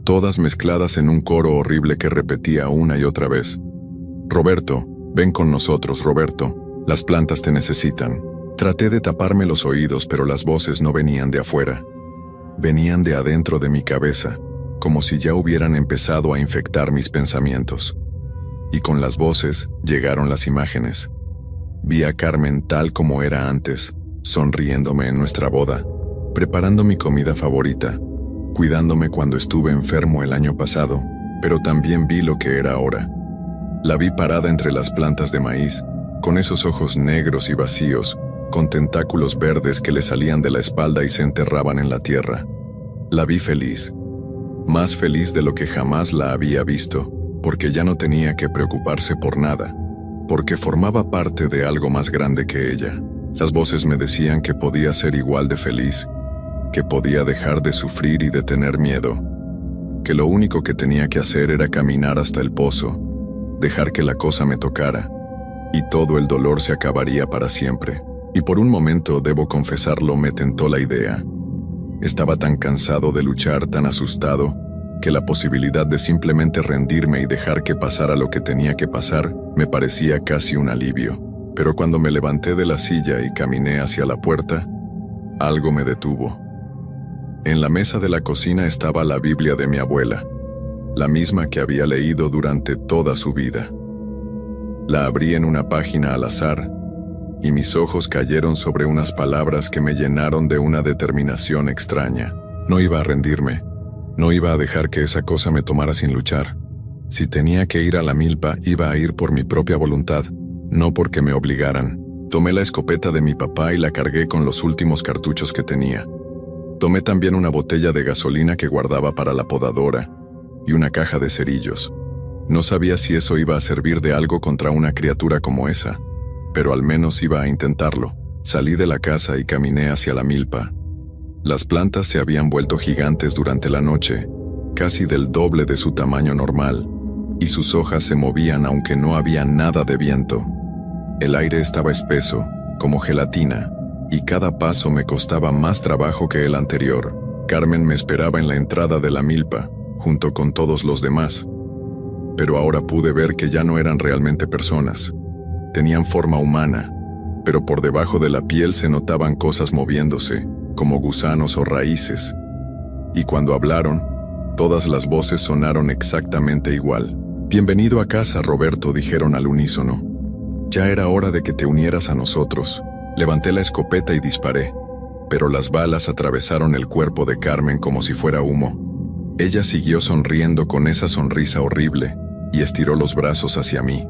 todas mezcladas en un coro horrible que repetía una y otra vez: «Roberto, ven con nosotros, Roberto, las plantas te necesitan». Traté de taparme los oídos, pero las voces no venían de afuera. Venían de adentro de mi cabeza, como si ya hubieran empezado a infectar mis pensamientos. Y con las voces llegaron las imágenes. Vi a Carmen tal como era antes, sonriéndome en nuestra boda, preparando mi comida favorita, cuidándome cuando estuve enfermo el año pasado, pero también vi lo que era ahora. La vi parada entre las plantas de maíz, con esos ojos negros y vacíos, con tentáculos verdes que le salían de la espalda y se enterraban en la tierra. La vi feliz, más feliz de lo que jamás la había visto, porque ya no tenía que preocuparse por nada, porque formaba parte de algo más grande que ella. Las voces me decían que podía ser igual de feliz, que podía dejar de sufrir y de tener miedo, que lo único que tenía que hacer era caminar hasta el pozo, dejar que la cosa me tocara, y todo el dolor se acabaría para siempre. Y por un momento, debo confesarlo, me tentó la idea. Estaba tan cansado de luchar, tan asustado, que la posibilidad de simplemente rendirme y dejar que pasara lo que tenía que pasar me parecía casi un alivio. Pero cuando me levanté de la silla y caminé hacia la puerta, algo me detuvo. En la mesa de la cocina estaba la Biblia de mi abuela, la misma que había leído durante toda su vida. La abrí en una página al azar, y mis ojos cayeron sobre unas palabras que me llenaron de una determinación extraña. No iba a rendirme, no iba a dejar que esa cosa me tomara sin luchar. Si tenía que ir a la milpa, iba a ir por mi propia voluntad, no porque me obligaran. Tomé la escopeta de mi papá y la cargué con los últimos cartuchos que tenía. Tomé también una botella de gasolina que guardaba para la podadora y una caja de cerillos. No sabía si eso iba a servir de algo contra una criatura como esa, pero al menos iba a intentarlo. Salí de la casa y caminé hacia la milpa. Las plantas se habían vuelto gigantes durante la noche, casi del doble de su tamaño normal, y sus hojas se movían aunque no había nada de viento. El aire estaba espeso, como gelatina, y cada paso me costaba más trabajo que el anterior. Carmen me esperaba en la entrada de la milpa, junto con todos los demás. Pero ahora pude ver que ya no eran realmente personas. Tenían forma humana, pero por debajo de la piel se notaban cosas moviéndose, como gusanos o raíces. Y cuando hablaron, todas las voces sonaron exactamente igual. «Bienvenido a casa, Roberto», dijeron al unísono. «Ya era hora de que te unieras a nosotros». Levanté la escopeta y disparé, pero las balas atravesaron el cuerpo de Carmen como si fuera humo. Ella siguió sonriendo con esa sonrisa horrible y estiró los brazos hacia mí.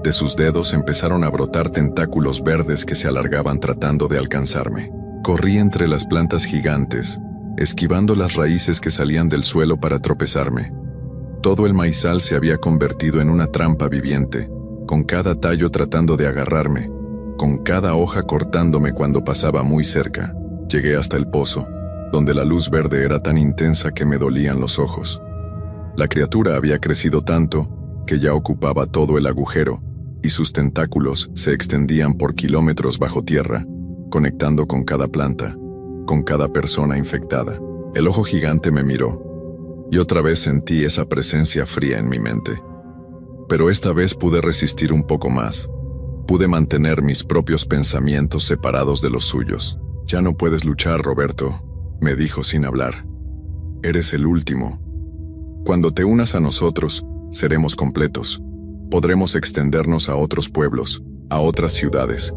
De sus dedos empezaron a brotar tentáculos verdes que se alargaban tratando de alcanzarme. Corrí entre las plantas gigantes, esquivando las raíces que salían del suelo para tropezarme. Todo el maizal se había convertido en una trampa viviente, con cada tallo tratando de agarrarme, con cada hoja cortándome cuando pasaba muy cerca. Llegué hasta el pozo, donde la luz verde era tan intensa que me dolían los ojos. La criatura había crecido tanto que ya ocupaba todo el agujero, y sus tentáculos se extendían por kilómetros bajo tierra, conectando con cada planta, con cada persona infectada. El ojo gigante me miró, y otra vez sentí esa presencia fría en mi mente. Pero esta vez pude resistir un poco más. Pude mantener mis propios pensamientos separados de los suyos. «Ya no puedes luchar, Roberto», me dijo sin hablar. «Eres el último. Cuando te unas a nosotros, seremos completos. Podremos extendernos a otros pueblos, a otras ciudades.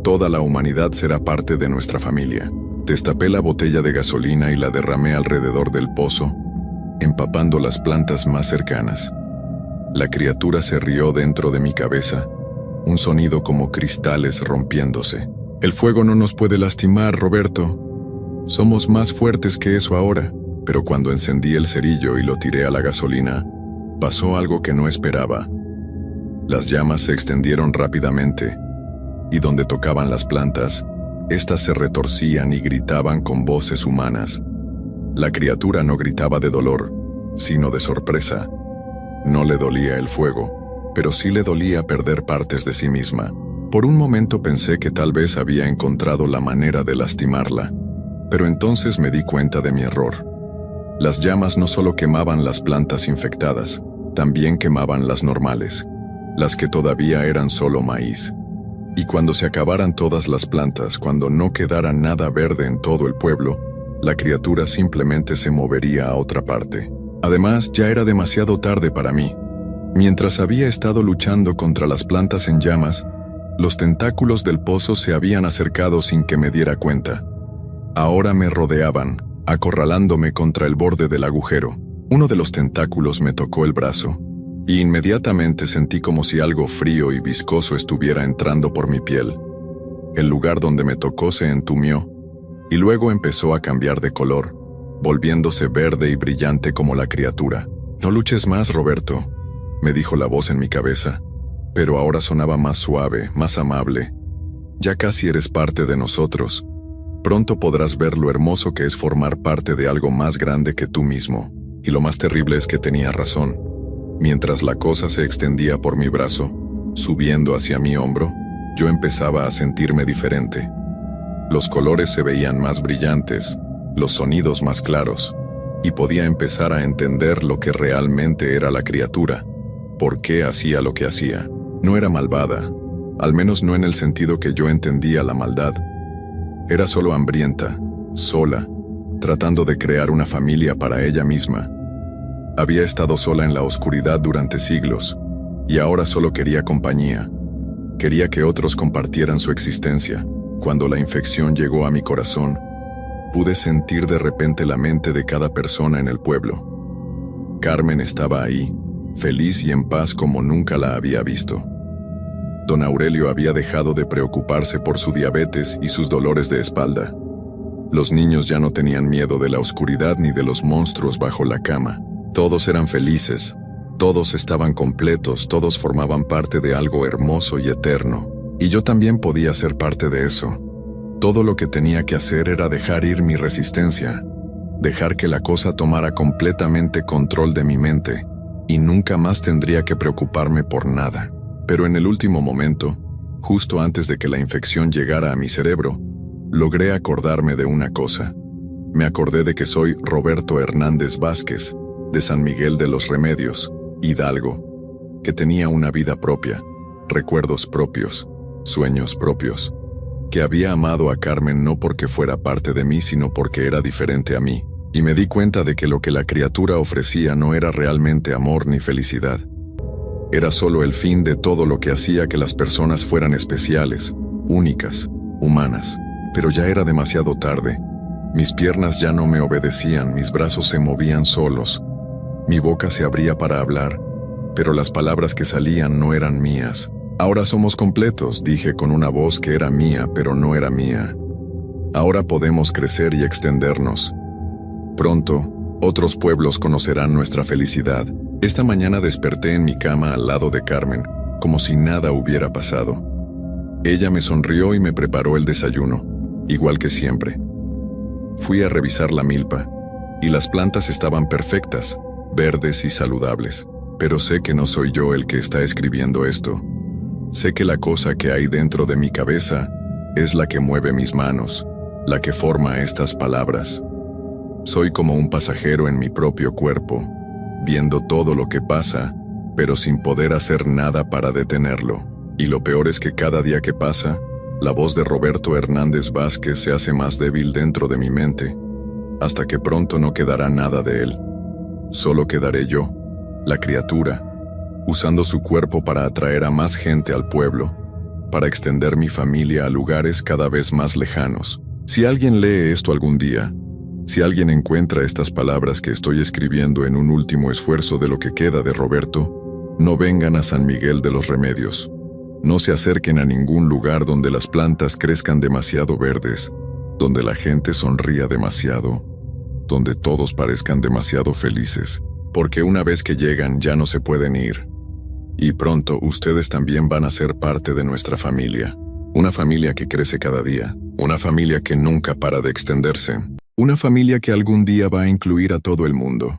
Toda la humanidad será parte de nuestra familia». Destapé la botella de gasolina y la derramé alrededor del pozo, empapando las plantas más cercanas. La criatura se rió dentro de mi cabeza, un sonido como cristales rompiéndose. «El fuego no nos puede lastimar, Roberto. Somos más fuertes que eso ahora». Pero cuando encendí el cerillo y lo tiré a la gasolina, pasó algo que no esperaba. Las llamas se extendieron rápidamente, y donde tocaban las plantas, éstas se retorcían y gritaban con voces humanas. La criatura no gritaba de dolor, sino de sorpresa. No le dolía el fuego, pero sí le dolía perder partes de sí misma. Por un momento pensé que tal vez había encontrado la manera de lastimarla, pero entonces me di cuenta de mi error. Las llamas no solo quemaban las plantas infectadas, también quemaban las normales, las que todavía eran solo maíz. Y cuando se acabaran todas las plantas, cuando no quedara nada verde en todo el pueblo, la criatura simplemente se movería a otra parte. Además, ya era demasiado tarde para mí. Mientras había estado luchando contra las plantas en llamas, los tentáculos del pozo se habían acercado sin que me diera cuenta. Ahora me rodeaban, acorralándome contra el borde del agujero. Uno de los tentáculos me tocó el brazo, y inmediatamente sentí como si algo frío y viscoso estuviera entrando por mi piel. El lugar donde me tocó se entumió, y luego empezó a cambiar de color, volviéndose verde y brillante como la criatura. «No luches más, Roberto», me dijo la voz en mi cabeza, pero ahora sonaba más suave, más amable. «Ya casi eres parte de nosotros. Pronto podrás ver lo hermoso que es formar parte de algo más grande que tú mismo». Y lo más terrible es que tenía razón. Mientras la cosa se extendía por mi brazo, subiendo hacia mi hombro, yo empezaba a sentirme diferente. Los colores se veían más brillantes, los sonidos más claros, y podía empezar a entender lo que realmente era la criatura, por qué hacía lo que hacía. No era malvada, al menos no en el sentido que yo entendía la maldad. Era solo hambrienta, sola, tratando de crear una familia para ella misma. Había estado sola en la oscuridad durante siglos, y ahora solo quería compañía. Quería que otros compartieran su existencia. Cuando la infección llegó a mi corazón, pude sentir de repente la mente de cada persona en el pueblo. Carmen estaba ahí, feliz y en paz como nunca la había visto. Don Aurelio había dejado de preocuparse por su diabetes y sus dolores de espalda. Los niños ya no tenían miedo de la oscuridad ni de los monstruos bajo la cama. Todos eran felices, todos estaban completos, todos formaban parte de algo hermoso y eterno. Y yo también podía ser parte de eso. Todo lo que tenía que hacer era dejar ir mi resistencia, dejar que la cosa tomara completamente control de mi mente, y nunca más tendría que preocuparme por nada. Pero en el último momento, justo antes de que la infección llegara a mi cerebro, logré acordarme de una cosa. Me acordé de que soy Roberto Hernández Vázquez, de San Miguel de los Remedios, Hidalgo, que tenía una vida propia, recuerdos propios, sueños propios, que había amado a Carmen no porque fuera parte de mí, sino porque era diferente a mí, y me di cuenta de que lo que la criatura ofrecía no era realmente amor ni felicidad. Era solo el fin de todo lo que hacía que las personas fueran especiales, únicas, humanas. Pero ya era demasiado tarde. Mis piernas ya no me obedecían, mis brazos se movían solos. Mi boca se abría para hablar, pero las palabras que salían no eran mías. «Ahora somos completos», dije con una voz que era mía, pero no era mía. «Ahora podemos crecer y extendernos. Pronto, otros pueblos conocerán nuestra felicidad». Esta mañana desperté en mi cama al lado de Carmen, como si nada hubiera pasado. Ella me sonrió y me preparó el desayuno, igual que siempre. Fui a revisar la milpa, y las plantas estaban perfectas, verdes y saludables. Pero sé que no soy yo el que está escribiendo esto. Sé que la cosa que hay dentro de mi cabeza es la que mueve mis manos, la que forma estas palabras. Soy como un pasajero en mi propio cuerpo, viendo todo lo que pasa, pero sin poder hacer nada para detenerlo. Y lo peor es que cada día que pasa, la voz de Roberto Hernández Vázquez se hace más débil dentro de mi mente, hasta que pronto no quedará nada de él. Solo quedaré yo, la criatura, usando su cuerpo para atraer a más gente al pueblo, para extender mi familia a lugares cada vez más lejanos. Si alguien lee esto algún día, si alguien encuentra estas palabras que estoy escribiendo en un último esfuerzo de lo que queda de Roberto, no vengan a San Miguel de los Remedios. No se acerquen a ningún lugar donde las plantas crezcan demasiado verdes, donde la gente sonría demasiado, donde todos parezcan demasiado felices, porque una vez que llegan ya no se pueden ir. Y pronto ustedes también van a ser parte de nuestra familia. Una familia que crece cada día, una familia que nunca para de extenderse, una familia que algún día va a incluir a todo el mundo.